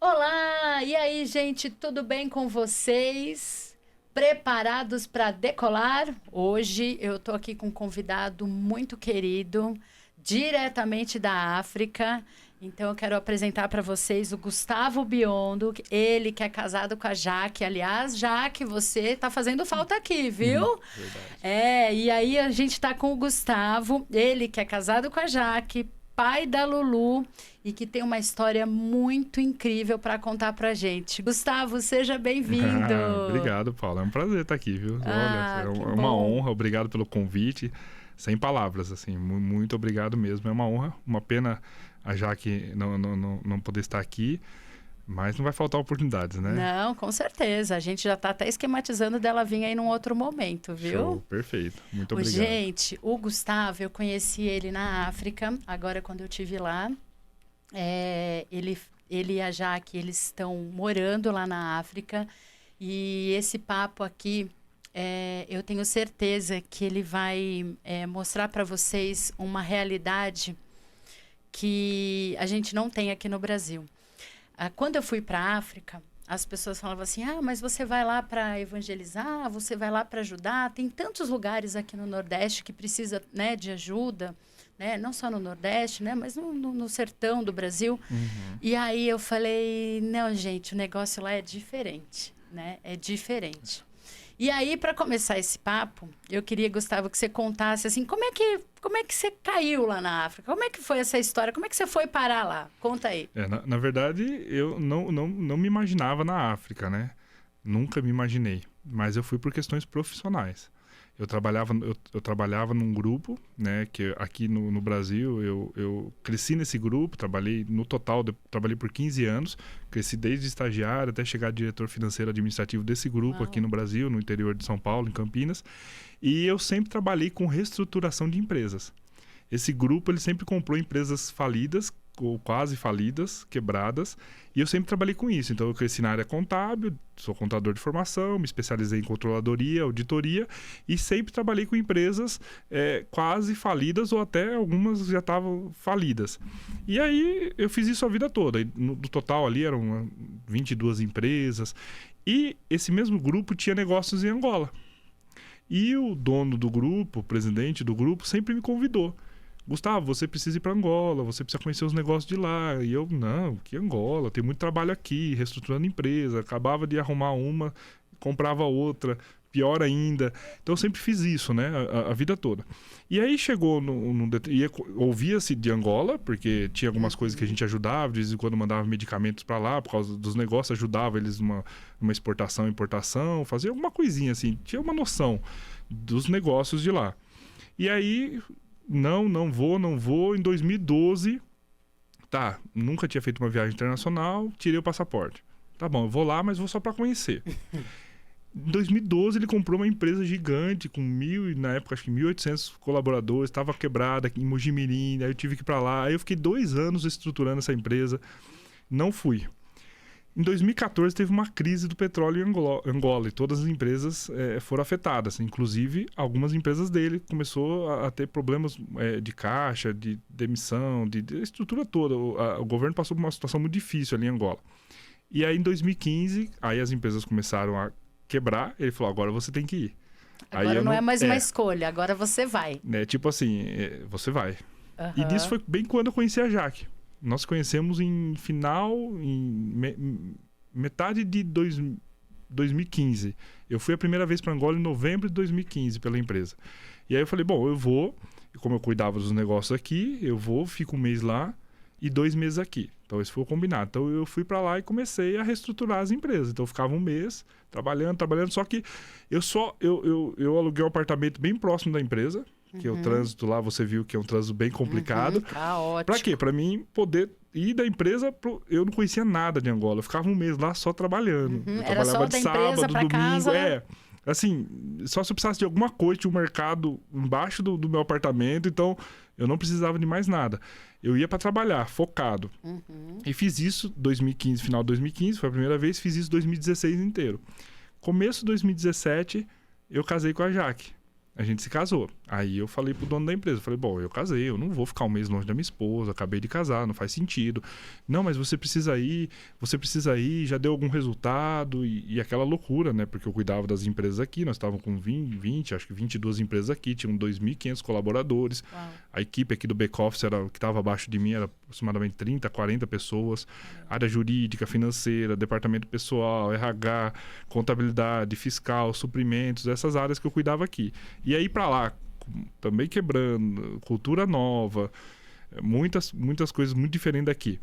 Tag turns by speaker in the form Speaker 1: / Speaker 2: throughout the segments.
Speaker 1: Olá! E aí, gente, tudo bem com vocês? Preparados para decolar? Hoje eu tô aqui com um convidado muito querido, diretamente da África. Então eu quero apresentar para vocês o Gustavo Biondo, ele que é casado com a Jaque. Aliás, Jaque, você tá fazendo falta aqui, viu?
Speaker 2: Verdade.
Speaker 1: E aí a gente tá com o Gustavo, ele que é casado com a Jaque, pai da Lulu e que tem uma história muito incrível para contar pra gente. Gustavo, seja bem-vindo.
Speaker 2: Obrigado, Paulo. É um prazer estar aqui, viu? Olha,
Speaker 1: Que
Speaker 2: é uma
Speaker 1: bom.
Speaker 2: honra. Obrigado pelo convite. Sem palavras, assim. Muito obrigado mesmo. É uma honra. Uma pena a Jaque não poder estar aqui, mas não vai faltar oportunidades, né?
Speaker 1: Não, com certeza. A gente já tá até esquematizando dela vir aí num outro momento, viu?
Speaker 2: Show, perfeito. Muito obrigado.
Speaker 1: Gente, o Gustavo, eu conheci ele na África, agora quando eu estive lá. Ele e a Jaque, eles estão morando lá na África. E esse papo aqui, eu tenho certeza que ele vai mostrar para vocês uma realidade que a gente não tem aqui no Brasil. Quando eu fui para a África, as pessoas falavam assim: ah, mas você vai lá para evangelizar, você vai lá para ajudar. Tem tantos lugares aqui no Nordeste que precisa, né, de ajuda, né? Não só no Nordeste, né, mas no sertão do Brasil.
Speaker 2: Uhum.
Speaker 1: E aí eu falei: não, gente, o negócio lá é diferente, né? É diferente. E aí, para começar esse papo, eu queria, Gustavo, que você contasse assim, como é que você caiu lá na África? Como é que foi essa história? Como é que você foi parar lá? Conta aí.
Speaker 2: Na verdade, eu não me imaginava na África, né? Nunca me imaginei. Mas eu fui por questões profissionais. Eu trabalhava num grupo, né? Que aqui no Brasil, eu cresci nesse grupo, trabalhei no total, trabalhei por 15 anos. Cresci desde estagiário até chegar a diretor financeiro administrativo desse grupo.
Speaker 1: Uau.
Speaker 2: Aqui no Brasil, no interior de São Paulo, em Campinas. E eu sempre trabalhei com reestruturação de empresas. Esse grupo, ele sempre comprou empresas falidas, ou quase falidas, quebradas, e eu sempre trabalhei com isso. Então eu cresci na área contábil, sou contador de formação, me especializei em controladoria, auditoria, e sempre trabalhei com empresas quase falidas, ou até algumas já estavam falidas. E aí eu fiz isso a vida toda. E no total ali eram 22 empresas, e esse mesmo grupo tinha negócios em Angola. E o dono do grupo, o presidente do grupo, sempre me convidou. Gustavo, você precisa ir para Angola, você precisa conhecer os negócios de lá. E eu, não, que Angola? Tem muito trabalho aqui, reestruturando empresa. Acabava de arrumar uma, comprava outra, pior ainda. Então eu sempre fiz isso, né, a vida toda. E aí chegou, ouvia-se de Angola, porque tinha algumas coisas que a gente ajudava, de vez em quando mandava medicamentos para lá, por causa dos negócios, ajudava eles numa exportação, importação, fazia alguma coisinha assim, tinha uma noção dos negócios de lá. E aí... Não vou. Em 2012, nunca tinha feito uma viagem internacional, tirei o passaporte. Tá bom, eu vou lá, mas vou só para conhecer. Em 2012, ele comprou uma empresa gigante, com na época, acho que 1.800 colaboradores, estava quebrada em Mojimirim, aí eu tive que ir para lá. Aí eu fiquei 2 anos estruturando essa empresa, não fui. Em 2014 teve uma crise do petróleo em Angola e todas as empresas foram afetadas. Inclusive, algumas empresas dele começou a ter problemas de caixa, de demissão, de estrutura toda. O governo passou por uma situação muito difícil ali em Angola. E aí, em 2015, aí as empresas começaram a quebrar. Ele falou, agora você tem que ir.
Speaker 1: Agora não é mais uma escolha, agora você vai.
Speaker 2: Tipo assim, você vai.
Speaker 1: Uhum.
Speaker 2: E disso foi bem quando eu conheci a Jaque. Nós conhecemos em metade de 2015. Eu fui a primeira vez para Angola em novembro de 2015 pela empresa. E aí eu falei, bom, eu vou, como eu cuidava dos negócios aqui, eu vou, fico 1 mês lá e 2 meses aqui. Então esse foi o combinado. Então eu fui para lá e comecei a reestruturar as empresas. Então eu ficava 1 mês trabalhando, só que eu aluguei um apartamento bem próximo da empresa, que o trânsito lá, você viu que é um trânsito bem complicado.
Speaker 1: Caótico.
Speaker 2: Pra quê? Pra mim poder ir da empresa... Eu não conhecia nada de Angola. Eu ficava 1 mês lá só trabalhando. Eu
Speaker 1: Era
Speaker 2: trabalhava
Speaker 1: só
Speaker 2: de
Speaker 1: da
Speaker 2: sábado,
Speaker 1: empresa pra
Speaker 2: domingo.
Speaker 1: casa.
Speaker 2: Assim, só se eu precisasse de alguma coisa, tinha um mercado embaixo do meu apartamento. Então, eu não precisava de mais nada. Eu ia pra trabalhar, focado. E fiz isso 2015, final de 2015. Foi a primeira vez. Fiz isso 2016 inteiro. Começo de 2017, eu casei com a Jaque. a gente se casou. Aí eu falei pro dono da empresa, falei, bom, eu casei, eu não vou ficar um mês longe da minha esposa, acabei de casar, não faz sentido. Não, mas você precisa ir, já deu algum resultado, e aquela loucura, né? Porque eu cuidava das empresas aqui, nós estávamos com 20, acho que 22 empresas aqui, tinham 2.500 colaboradores.
Speaker 1: Uau.
Speaker 2: A equipe aqui do back-office, que estava abaixo de mim, era aproximadamente 30, 40 pessoas. Área jurídica, financeira, departamento pessoal, RH, contabilidade, fiscal, suprimentos, essas áreas que eu cuidava aqui. E aí para lá, também quebrando, cultura nova, muitas coisas muito diferentes daqui.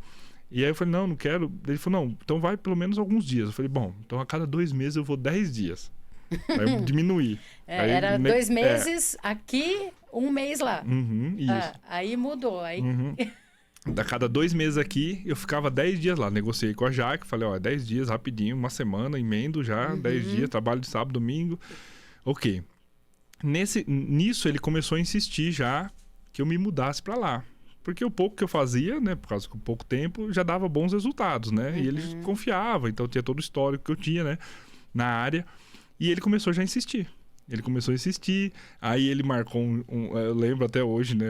Speaker 2: E aí eu falei, não quero. Ele falou, não, então vai pelo menos alguns dias. Eu falei, bom, então a cada 2 meses eu vou 10 dias. Aí eu diminuí. Aí,
Speaker 1: era 2 meses aqui, 1 mês lá.
Speaker 2: Isso.
Speaker 1: Aí mudou. Aí...
Speaker 2: A cada 2 meses aqui, eu ficava 10 dias lá. Negociei com a Jaque, falei, 10 dias, rapidinho, uma semana, emendo já, 10 dias, trabalho de sábado, domingo. Ok. Nisso, ele começou a insistir já que eu me mudasse para lá. Porque o pouco que eu fazia, né, por causa do pouco tempo, já dava bons resultados, né? E ele confiava, então tinha todo o histórico que eu tinha, né, na área. E ele começou já a insistir. Aí ele marcou eu lembro até hoje, né?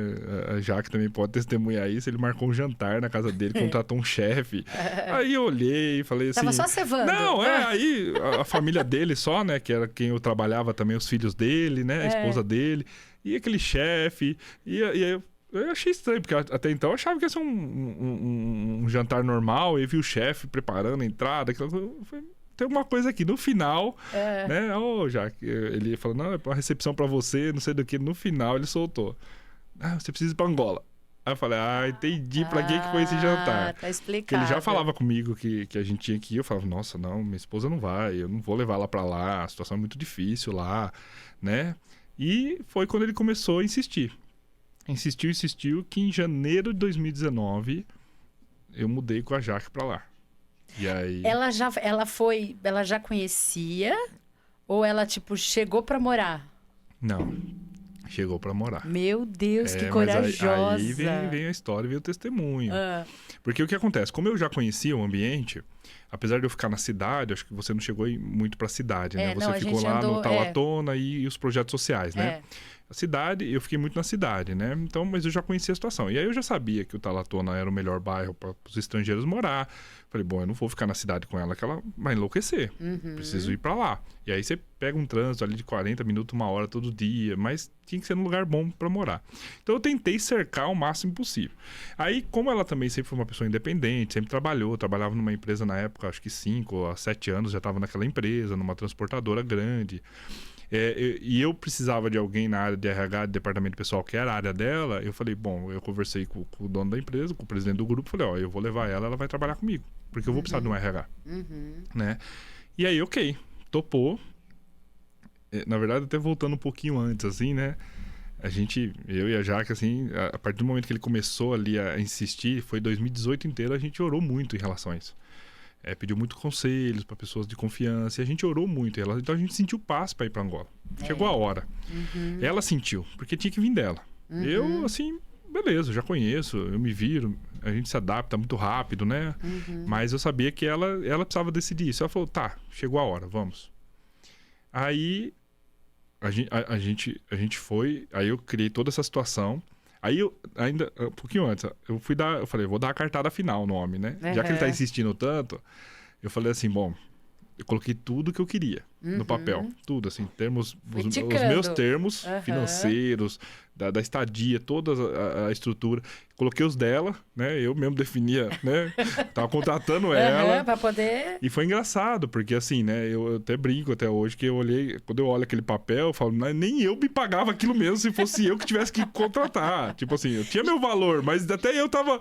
Speaker 2: A Jaque também pode testemunhar isso. Ele marcou um jantar na casa dele, contratou um chefe. Aí eu olhei e falei assim...
Speaker 1: Tava só cevando.
Speaker 2: Não, aí a família dele só, né? Que era quem eu trabalhava também, os filhos dele, né? A esposa dele. E aquele chefe. E aí eu achei estranho, porque até então eu achava que ia ser um jantar normal. E vi o chefe preparando a entrada. Aquela coisa. Tem alguma coisa aqui. No final, né? Jaque, ele falou, não, é uma recepção pra você, não sei do que. No final, ele soltou. Você precisa ir pra Angola. Aí eu falei, entendi pra que foi esse jantar.
Speaker 1: Tá explicado.
Speaker 2: Porque ele já falava comigo que a gente tinha que ir. Eu falava, nossa, não, minha esposa não vai. Eu não vou levar ela pra lá. A situação é muito difícil lá, né? E foi quando ele começou a insistir. Insistiu que em janeiro de 2019 eu mudei com a Jaque pra lá. E aí...
Speaker 1: Ela já conhecia ou ela, tipo, chegou pra morar?
Speaker 2: Não, chegou pra morar.
Speaker 1: Meu Deus, que corajosa.
Speaker 2: Aí vem a história, vem o testemunho. Porque o que acontece? Como eu já conhecia o ambiente, apesar de eu ficar na cidade, acho que você não chegou muito pra cidade, né? Você ficou lá no Talatona e os projetos sociais, né? A cidade, eu fiquei muito na cidade, né? Então, mas eu já conhecia a situação. E aí eu já sabia que o Talatona era o melhor bairro para os estrangeiros morar. Falei, bom, eu não vou ficar na cidade com ela, que ela vai enlouquecer. Preciso ir para lá. E aí você pega um trânsito ali de 40 minutos, 1 hora todo dia, mas tinha que ser num lugar bom para morar. Então eu tentei cercar o máximo possível. Aí, como ela também sempre foi uma pessoa independente, sempre trabalhava numa empresa na época, acho que 5 a 7 anos, já estava naquela empresa, numa transportadora grande. E eu precisava de alguém na área de RH, de departamento pessoal, que era a área dela. Eu falei, bom, eu conversei com o dono da empresa, com o presidente do grupo, falei, eu vou levar ela vai trabalhar comigo, porque eu vou precisar de um RH, né? E aí, ok, topou. Na verdade, até voltando um pouquinho antes, assim, né? Eu e a Jaque, assim, a partir do momento que ele começou ali a insistir, foi 2018 inteiro, a gente orou muito em relação a isso. Pediu muito conselhos para pessoas de confiança e a gente orou muito. Então a gente sentiu paz para ir para Angola. Chegou a hora. Ela sentiu, porque tinha que vir dela. Eu, assim, beleza, já conheço, eu me viro, a gente se adapta muito rápido, né? Mas eu sabia que ela precisava decidir isso. Ela falou, tá, chegou a hora, vamos. Aí a gente foi, aí eu criei toda essa situação. Aí eu, ainda, um pouquinho antes, eu falei, vou dar a cartada final no homem, né? Já que ele tá insistindo tanto, eu falei assim, bom, eu coloquei tudo que eu queria no papel. Tudo, assim, termos, os meus termos financeiros, da estadia, toda a estrutura. Coloquei os dela, né? Eu mesmo definia, né? Tava contratando ela.
Speaker 1: Pra poder...
Speaker 2: E foi engraçado, porque assim, né? Eu até brinco até hoje, que quando eu olho aquele papel, eu falo, nem eu me pagava aquilo mesmo se fosse eu que tivesse que contratar. Tipo assim, eu tinha meu valor, mas até eu tava...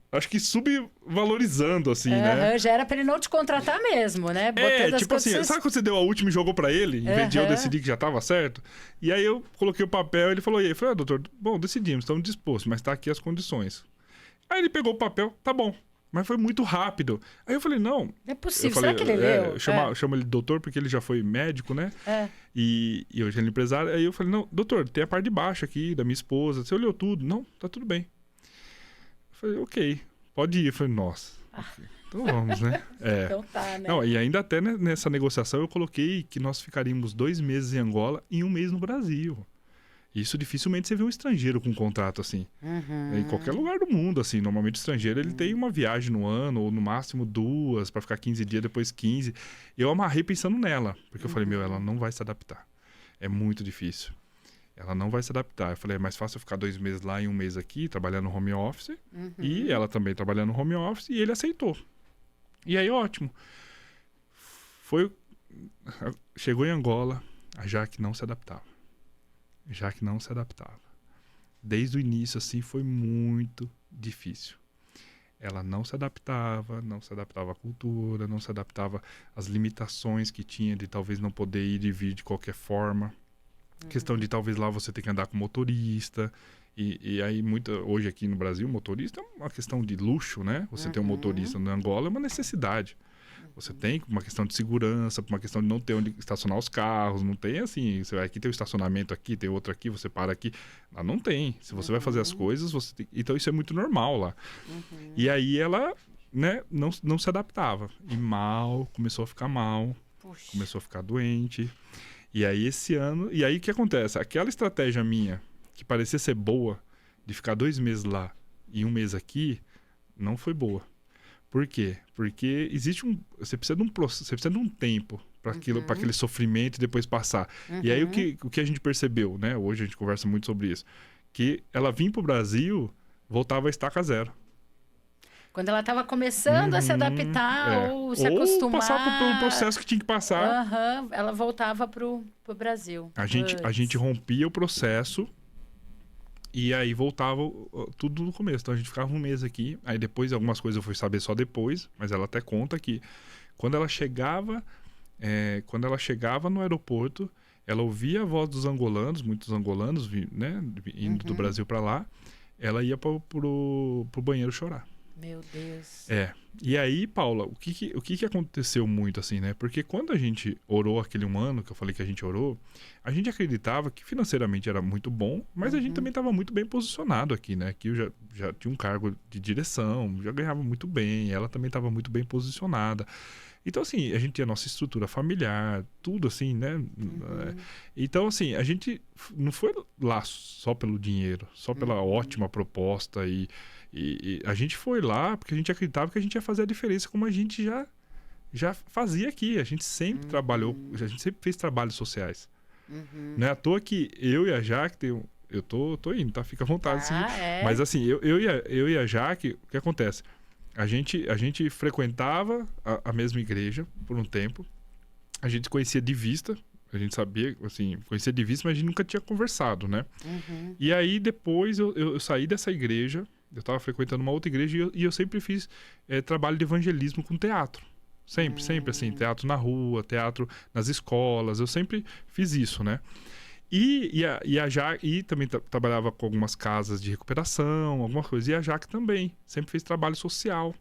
Speaker 2: Acho que subvalorizando, assim, né?
Speaker 1: Já era pra ele não te contratar mesmo, né?
Speaker 2: Tipo assim, sabe quando você deu a última e jogou pra ele? Em vez de eu decidir que já tava certo? E aí eu coloquei o papel e ele falou, doutor, bom, decidimos, estamos dispostos, mas tá aqui as condições. Aí ele pegou o papel, tá bom. Mas foi muito rápido. Aí eu falei, não...
Speaker 1: Não é possível, será que ele leu?
Speaker 2: Chama ele de doutor, porque ele já foi médico, né? E hoje ele é empresário. Aí eu falei, não, doutor, tem a parte de baixo aqui, da minha esposa. Você olhou tudo? Não, tá tudo bem. Falei, ok, pode ir. Eu falei, nossa, então vamos, né?
Speaker 1: Então tá, né?
Speaker 2: Não, e ainda até nessa negociação eu coloquei que nós ficaríamos 2 meses em Angola e 1 mês no Brasil. Isso dificilmente você vê um estrangeiro com um contrato assim. Em qualquer lugar do mundo, assim. Normalmente o estrangeiro ele tem uma viagem no ano, ou no máximo 2, para ficar 15 dias, depois 15. Eu amarrei pensando nela, porque eu falei, ela não vai se adaptar. É muito difícil. Ela não vai se adaptar. Eu falei, é mais fácil eu ficar 2 meses lá e 1 mês aqui, trabalhando no home office. E ela também trabalhando no home office, e ele aceitou. E aí, ótimo. Chegou em Angola, a Jaque não se adaptava. Desde o início, assim, foi muito difícil. Ela não se adaptava à cultura, não se adaptava às limitações que tinha de talvez não poder ir e vir de qualquer forma. Questão de talvez lá você ter que andar com motorista. E aí, hoje aqui no Brasil, motorista é uma questão de luxo, né? Você ter um motorista na Angola é uma necessidade. Você tem uma questão de segurança, uma questão de não ter onde estacionar os carros, não tem assim, aqui tem o estacionamento aqui, tem outro aqui, você para aqui. Lá não tem. Se você vai fazer as coisas, então isso é muito normal lá. E aí ela, né, não se adaptava. E começou a ficar mal, começou a ficar doente. E aí esse ano, e aí o que acontece? Aquela estratégia minha, que parecia ser boa, de ficar 2 meses lá e 1 mês aqui, não foi boa. Por quê? Porque você precisa de um tempo para aquele sofrimento e depois passar. E aí o que a gente percebeu, né? Hoje a gente conversa muito sobre isso, que ela vinha pro Brasil, voltava a estaca zero.
Speaker 1: Quando ela estava começando a se adaptar ou se acostumar.
Speaker 2: Ou passar pelo processo que tinha que passar.
Speaker 1: Ela voltava pro Brasil.
Speaker 2: A gente rompia o processo. E aí voltava tudo no começo. Então a gente ficava 1 mês aqui. Aí depois algumas coisas eu fui saber só depois. Mas ela até conta que quando ela chegava no aeroporto, ela ouvia a voz dos angolanos, muitos angolanos, né, indo do Brasil para lá. Ela ia pro banheiro chorar.
Speaker 1: Meu Deus.
Speaker 2: E aí, Paula, o que aconteceu muito assim, né? Porque quando a gente orou aquele 1 ano, que eu falei que a gente orou, a gente acreditava que financeiramente era muito bom, mas a gente também estava muito bem posicionado aqui, né? Aqui eu já tinha um cargo de direção, já ganhava muito bem, ela também estava muito bem posicionada. Então, assim, a gente tinha a nossa estrutura familiar, tudo assim, né? Então, assim, a gente não foi lá só pelo dinheiro, só pela ótima proposta e a gente foi lá porque a gente acreditava que a gente ia fazer a diferença como a gente já fazia aqui. A gente sempre trabalhou, a gente sempre fez trabalhos sociais. Não é à toa que eu e a Jaque, eu tô indo, tá? Fica à vontade. Mas assim, eu e a Jaque, o que acontece? A gente frequentava a mesma igreja por um tempo. A gente conhecia de vista. A gente sabia, assim, conhecia de vista, mas a gente nunca tinha conversado, né? E aí, depois, eu saí dessa igreja. Eu estava frequentando uma outra igreja e eu sempre fiz trabalho de evangelismo com teatro. Sempre, assim, teatro na rua, teatro nas escolas. Eu sempre fiz isso, né? E a Jaque também trabalhava com algumas casas de recuperação, alguma coisa. E a Jaque também, sempre fez trabalho social.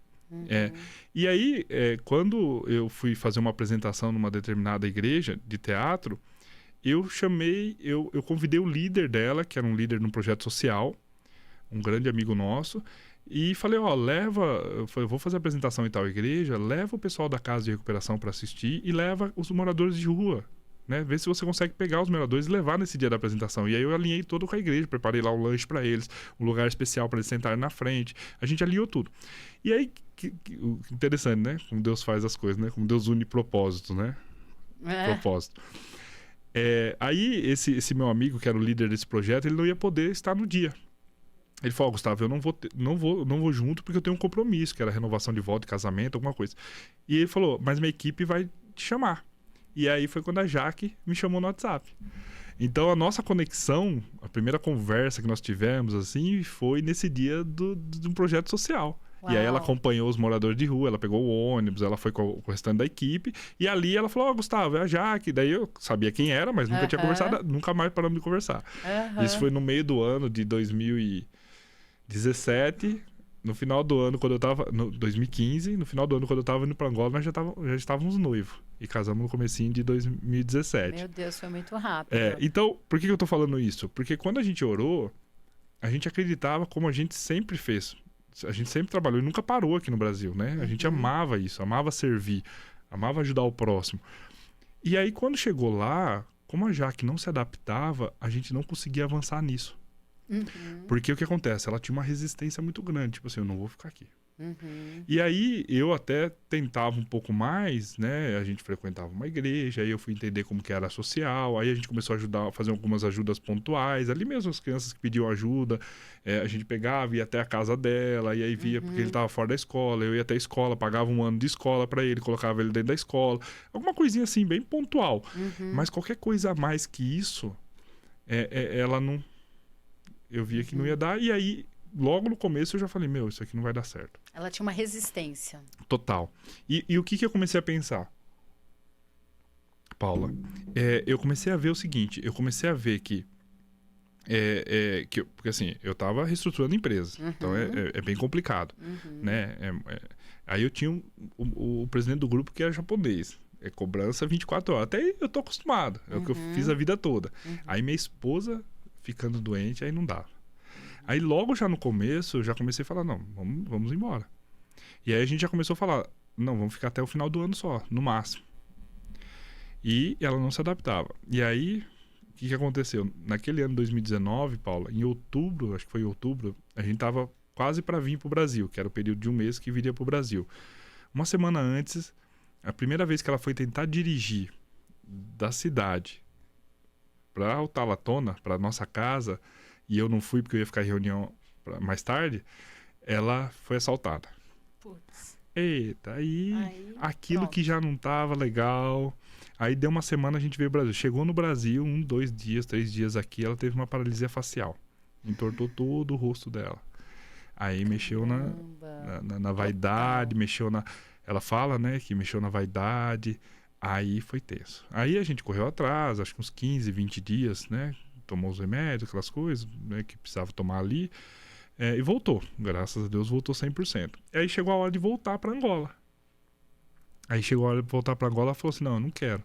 Speaker 2: E aí, quando eu fui fazer uma apresentação numa determinada igreja de teatro, eu convidei o líder dela, que era um líder num projeto social, um grande amigo nosso, e falei, eu vou fazer a apresentação em tal igreja, leva o pessoal da casa de recuperação para assistir e leva os moradores de rua, né? Vê se você consegue pegar os moradores e levar nesse dia da apresentação. E aí eu alinhei todo com a igreja, preparei lá um lanche para eles, um lugar especial para eles sentarem na frente. A gente alinhou tudo. E aí, interessante, né? Como Deus faz as coisas, né? Como Deus une propósitos, né? Propósito. Aí esse meu amigo, que era o líder desse projeto, ele não ia poder estar no dia. Ele falou, Gustavo, eu não vou junto porque eu tenho um compromisso, que era renovação de voto, casamento, alguma coisa. E ele falou, mas minha equipe vai te chamar. E aí foi quando a Jaque me chamou no WhatsApp. Então a nossa conexão, a primeira conversa que nós tivemos, assim, foi nesse dia de um projeto social. Uau. E aí ela acompanhou os moradores de rua, ela pegou o ônibus, ela foi com o restante da equipe. E ali ela falou, Gustavo, é a Jaque. Daí eu sabia quem era, mas nunca tinha conversado, nunca mais paramos de conversar. Isso foi no meio do ano de 2017, no final do ano, quando eu tava... 2015, no final do ano, quando eu tava indo pra Angola, nós já estávamos noivos. E casamos no comecinho de 2017.
Speaker 1: Meu Deus, foi muito rápido.
Speaker 2: Então, por que eu tô falando isso? Porque quando a gente orou, a gente acreditava como a gente sempre fez. A gente sempre trabalhou e nunca parou aqui no Brasil, né? A gente amava isso, amava servir, amava ajudar o próximo. E aí, quando chegou lá, Como a Jaque não se adaptava, a gente não conseguia avançar nisso.
Speaker 1: Uhum.
Speaker 2: Porque o que acontece? Ela tinha uma resistência muito grande. Tipo assim, eu não vou ficar aqui.
Speaker 1: Uhum.
Speaker 2: E aí eu até tentava um pouco mais, né? A gente frequentava uma igreja, aí eu fui entender como que era social, aí a gente começou a ajudar, a fazer algumas ajudas pontuais, ali mesmo as crianças que pediam ajuda, a gente pegava, ia até a casa dela, e aí via porque ele estava fora da escola, eu ia até a escola, pagava um ano de escola para ele, colocava ele dentro da escola, alguma coisinha assim, bem pontual. Mas qualquer coisa a mais que isso, ela não... Eu via que não ia dar, e aí... Logo no começo eu já falei, isso aqui não vai dar certo.
Speaker 1: Ela tinha uma resistência.
Speaker 2: Total. E o que eu comecei a pensar? Paula, eu comecei a ver o seguinte, eu comecei a ver que porque assim, eu tava reestruturando a empresa, então é bem complicado, né? Aí eu tinha o presidente do grupo que era japonês, cobrança 24 horas, até aí eu tô acostumado, é o que eu fiz a vida toda. Aí minha esposa ficando doente, aí não dava. Aí logo já no começo, eu já comecei a falar, não, vamos embora. E aí a gente já começou a falar, não, vamos ficar até o final do ano só, no máximo. E ela não se adaptava. E aí, o que aconteceu? Naquele ano de 2019, Paula, em outubro, acho que foi em outubro, a gente tava quase para vir pro Brasil, que era o período de um mês que viria pro Brasil. Uma semana antes, a primeira vez que ela foi tentar dirigir da cidade para Altalatona, para nossa casa, e eu não fui porque eu ia ficar em reunião mais tarde, ela foi assaltada.
Speaker 1: Putz.
Speaker 2: Eita, aí aquilo
Speaker 1: pronto.
Speaker 2: que já não tava legal. Aí deu uma semana, a gente veio ao Brasil. Chegou no Brasil, 2 dias, 3 dias aqui, ela teve uma paralisia facial. Entortou todo o rosto dela. Aí mexeu na vaidade, mexeu na... Ela fala, né, que mexeu na vaidade. Aí foi tenso. Aí a gente correu atrás, acho que uns 15, 20 dias, né? Tomou os remédios, aquelas coisas, né, que precisava tomar ali. E voltou. Graças a Deus voltou 100%. E aí chegou a hora de voltar para Angola. Aí chegou a hora de voltar para Angola, ela falou assim, não, eu não quero.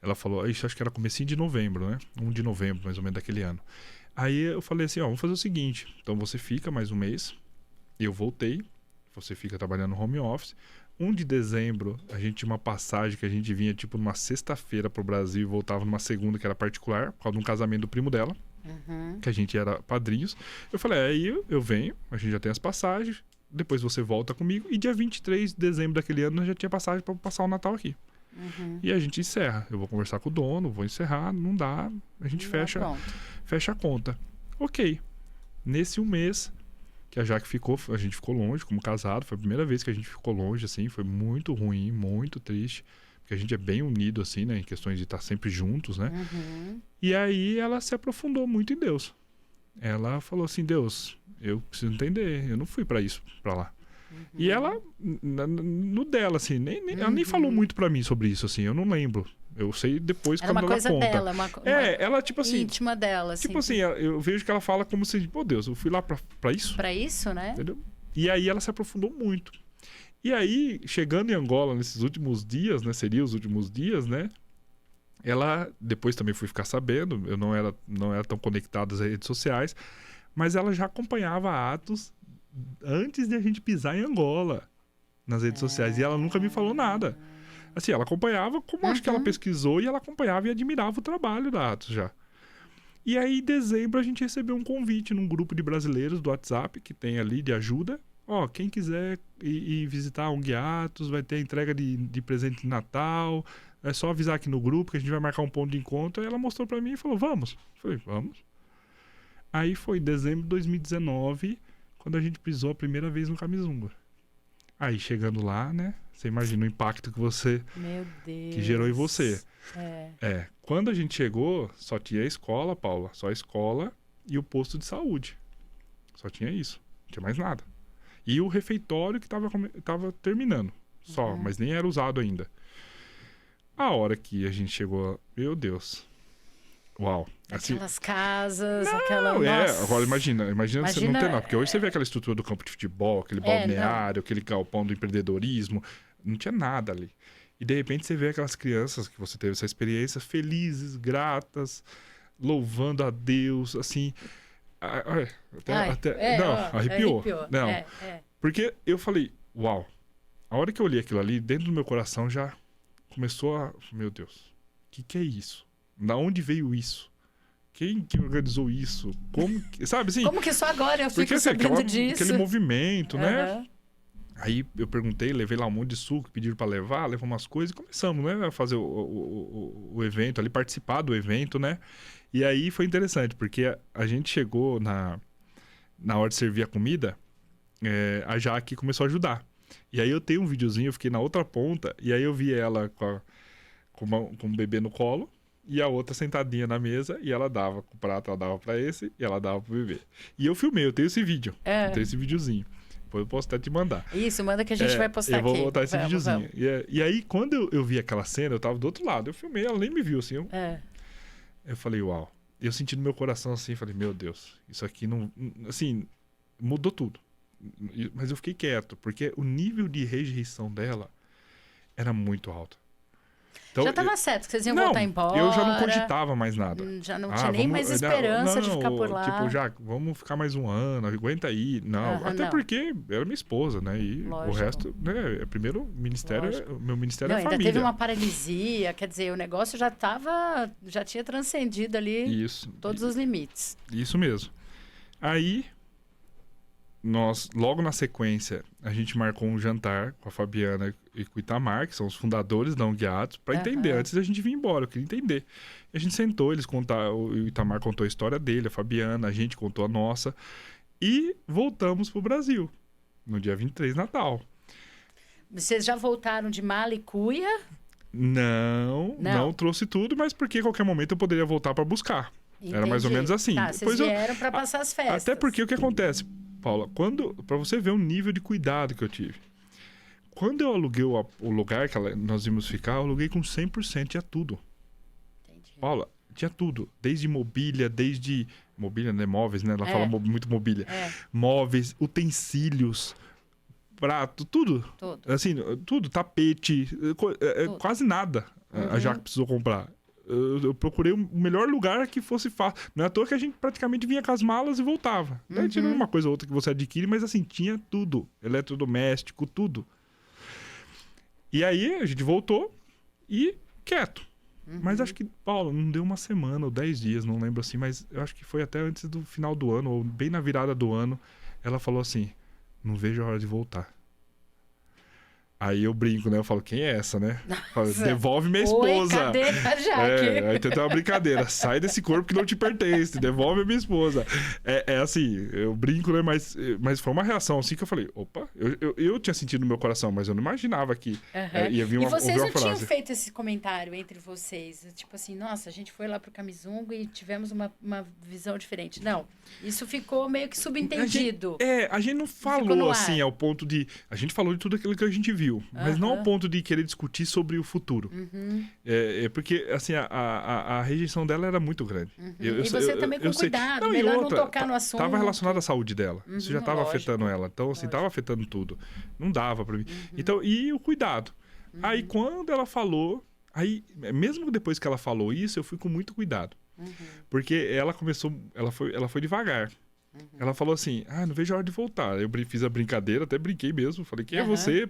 Speaker 2: Ela falou, isso acho que era comecinho de novembro, né? 1 de novembro, mais ou menos, daquele ano. Aí eu falei assim, vamos fazer o seguinte. Então você fica mais um mês. Eu voltei. Você fica trabalhando no home office. 1 de dezembro, a gente tinha uma passagem que a gente vinha, tipo, numa sexta-feira pro Brasil e voltava numa segunda, que era particular, por causa de um casamento do primo dela, que a gente era padrinhos. Eu falei, aí eu venho, a gente já tem as passagens, depois você volta comigo, e dia 23 de dezembro daquele ano, eu já tinha passagem para passar o Natal aqui. E a gente encerra. Eu vou conversar com o dono, vou encerrar, não dá, a gente fecha a conta. Ok. Nesse um mês... que a Jaque ficou, a gente ficou longe como casado, foi a primeira vez que a gente ficou longe, assim, foi muito ruim, muito triste, porque a gente é bem unido, assim, né, em questões de estar sempre juntos, né, e aí ela se aprofundou muito em Deus. Ela falou assim, Deus, eu preciso entender, eu não fui para isso, para lá. E ela, no dela, assim, ela nem falou muito para mim sobre isso, assim, eu não lembro. Eu sei depois quando ela conta.
Speaker 1: Dela,
Speaker 2: ela, tipo assim...
Speaker 1: íntima dela, assim.
Speaker 2: Tipo assim, eu vejo que ela fala como se... Pô, Deus, eu fui lá pra isso?
Speaker 1: Pra isso, né?
Speaker 2: Entendeu? E aí ela se aprofundou muito. E aí, chegando em Angola, nesses últimos dias, né? Seria os últimos dias, né? Ela... Depois também fui ficar sabendo. Eu não era tão conectado às redes sociais. Mas ela já acompanhava Atos antes de a gente pisar em Angola. Nas redes sociais. E ela nunca me falou nada. Assim, ela acompanhava, como acho que ela pesquisou, e ela acompanhava e admirava o trabalho da Atos já. E aí, em dezembro, a gente recebeu um convite num grupo de brasileiros do WhatsApp, que tem ali de ajuda. Quem quiser ir visitar a ONG Atos, vai ter entrega de presente de Natal, é só avisar aqui no grupo que a gente vai marcar um ponto de encontro. Aí ela mostrou pra mim e falou, vamos. Eu falei, vamos. Aí foi em dezembro de 2019, quando a gente pisou a primeira vez no Camizunga. Aí, chegando lá, né? Você imagina o impacto que
Speaker 1: Meu Deus.
Speaker 2: que gerou em você.
Speaker 1: É.
Speaker 2: Quando a gente chegou, só tinha a escola, Paula. Só a escola e o posto de saúde. Só tinha isso. Não tinha mais nada. E o refeitório que tava terminando. Só, mas nem era usado ainda. A hora que a gente chegou... Meu Deus. Uau.
Speaker 1: Aquelas casas,
Speaker 2: não,
Speaker 1: aquela...
Speaker 2: agora imagina você não ter nada. Porque hoje você vê aquela estrutura do campo de futebol, aquele balneário, aquele galpão do empreendedorismo. Não tinha nada ali. E de repente você vê aquelas crianças que você teve essa experiência, felizes, gratas, louvando a Deus, assim... Arrepiou. Não, porque eu falei, uau. A hora que eu olhei aquilo ali, dentro do meu coração já começou a... Meu Deus, o que é isso? Da onde veio isso? Quem que organizou isso? Como que, sabe assim?
Speaker 1: Como que só agora eu fico
Speaker 2: porque, assim,
Speaker 1: sabendo disso?
Speaker 2: aquele movimento, né?
Speaker 1: Aham.
Speaker 2: Aí eu perguntei, levei lá um monte de suco, pediram para levar, levou umas coisas e começamos, né? A fazer o evento ali, participar do evento, né? E aí foi interessante, porque a gente chegou na hora de servir a comida, a Jaque começou a ajudar. E aí eu tenho um videozinho, eu fiquei na outra ponta, e aí eu vi ela com um bebê no colo, e a outra sentadinha na mesa, e ela dava com o prato, ela dava pra esse, e ela dava pro bebê. E eu filmei, eu tenho esse vídeo, eu tenho esse videozinho. Depois eu posso até te mandar.
Speaker 1: Isso, manda que a gente vai postar aqui.
Speaker 2: Eu vou botar esse videozinho.
Speaker 1: Vamos.
Speaker 2: E aí, quando eu vi aquela cena, eu tava do outro lado, eu filmei, ela nem me viu, assim. Eu falei, uau. Eu senti no meu coração, assim, falei, meu Deus, isso aqui não... Assim, mudou tudo. Mas eu fiquei quieto, porque o nível de rejeição dela era muito alto. Então,
Speaker 1: já tava certo que vocês iam voltar embora.
Speaker 2: Eu já não cogitava mais nada.
Speaker 1: Já não tinha nem mais esperança de ficar por lá.
Speaker 2: Tipo, já, vamos ficar mais um ano, aguenta aí. Não, até porque era minha esposa, né? E o resto, né? Primeiro, ministério, meu ministério é a família.
Speaker 1: Ainda teve uma paralisia, quer dizer, o negócio já tinha transcendido ali todos os limites.
Speaker 2: Isso mesmo. Aí, logo na sequência, a gente marcou um jantar com a Fabiana e com o Itamar, que são os fundadores da Unguiatos, para entender, antes da gente vir embora, eu queria entender. E a gente sentou, o Itamar contou a história dele, a Fabiana, a gente contou a nossa, e voltamos pro Brasil, no dia 23, Natal.
Speaker 1: Vocês já voltaram de mala e cuia?
Speaker 2: Não trouxe tudo, mas porque a qualquer momento eu poderia voltar para buscar. Entendi. Era mais ou menos assim.
Speaker 1: Tá, vocês vieram para passar as festas.
Speaker 2: Até porque o que acontece, Paula, para você ver o nível de cuidado que eu tive. Quando eu aluguei o lugar que nós íamos ficar, eu aluguei com 100%, tinha tudo. Entendi. Paula, tinha tudo. Desde mobília, mobília, né? Móveis, né? Ela fala muito mobília. Móveis, utensílios, prato, tudo. Assim, tudo. Tapete, tudo. Quase nada a Jaque precisou comprar. Eu procurei o melhor lugar que fosse fácil. Não é à toa que a gente praticamente vinha com as malas e voltava. Tinha uma coisa ou outra que você adquire, mas assim, tinha tudo. Eletrodoméstico, tudo. E aí a gente voltou e quieto. Mas acho que, Paulo, não deu uma semana ou 10 dias, não lembro assim, mas eu acho que foi até antes do final do ano, ou bem na virada do ano, ela falou assim, não vejo a hora de voltar. Aí eu brinco, né? Eu falo, quem é essa, né? Falo, devolve minha esposa.
Speaker 1: Oi, cadê a Jaque?
Speaker 2: Aí tem uma brincadeira. Sai desse corpo que não te pertence. Devolve a minha esposa. É assim, eu brinco, né? Mas foi uma reação assim que eu falei, opa, eu tinha sentido no meu coração, mas eu não imaginava que ia vir uma frase.
Speaker 1: E vocês não tinham feito esse comentário entre vocês? Tipo assim, nossa, a gente foi lá pro Camizungo e tivemos uma visão diferente. Não, isso ficou meio que subentendido.
Speaker 2: A gente não falou assim ao ponto de... A gente falou de tudo aquilo que a gente viu. Mas não ao ponto de querer discutir sobre o futuro. Porque, assim, a rejeição dela era muito grande.
Speaker 1: E você também com cuidado, melhor não tocar no assunto.
Speaker 2: Estava relacionado à saúde dela. Isso já estava afetando ela. Então, assim, estava afetando tudo. Não dava para mim. Então, e o cuidado. Aí, quando ela falou... Aí, mesmo depois que ela falou isso, eu fui com muito cuidado. Porque ela começou... Ela foi devagar. Ela falou assim, não vejo a hora de voltar. Eu fiz a brincadeira, até brinquei mesmo. Falei, quem é você?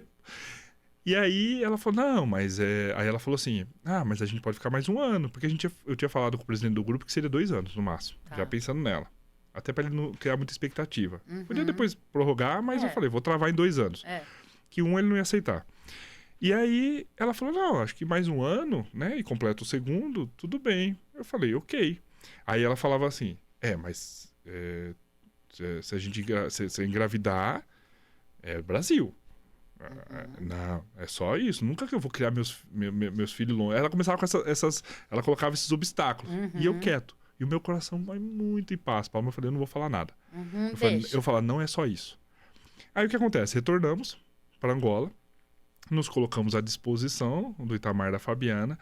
Speaker 2: E aí ela falou, não, mas Aí ela falou assim, mas a gente pode ficar mais um ano. Porque eu tinha falado com o presidente do grupo que seria 2 anos, no máximo. Já pensando nela. Até para ele não criar muita expectativa. Podia depois prorrogar, mas eu falei, vou travar em 2 anos. Que ele não ia aceitar. E aí ela falou, não, acho que mais um ano, né? E completa o segundo, tudo bem. Eu falei, ok. Aí ela falava assim, mas... Se a gente se engravidar, é Brasil. Não, é só isso. Nunca que eu vou criar meus filhos longe. Ela começava com ela colocava esses obstáculos. E eu quieto. E o meu coração vai muito em paz. Paulo, eu falei, eu não vou falar nada. Eu falei, não é só isso. Aí o que acontece? Retornamos para Angola. Nos colocamos à disposição do Itamar e da Fabiana.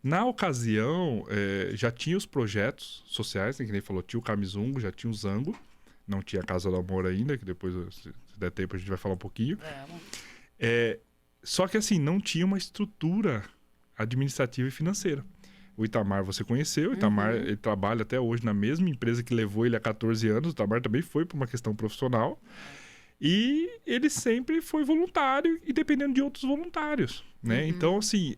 Speaker 2: Na ocasião, já tinha os projetos sociais, né, que nem falou, tinha o Camizungo, já tinha o Zango. Não tinha a Casa do Amor ainda, que depois, se der tempo, a gente vai falar um pouquinho. Só que, assim, não tinha uma estrutura administrativa e financeira. O Itamar você conheceu, o Itamar ele trabalha até hoje na mesma empresa que levou ele há 14 anos. O Itamar também foi por uma questão profissional. E ele sempre foi voluntário e dependendo de outros voluntários, né? Então, assim,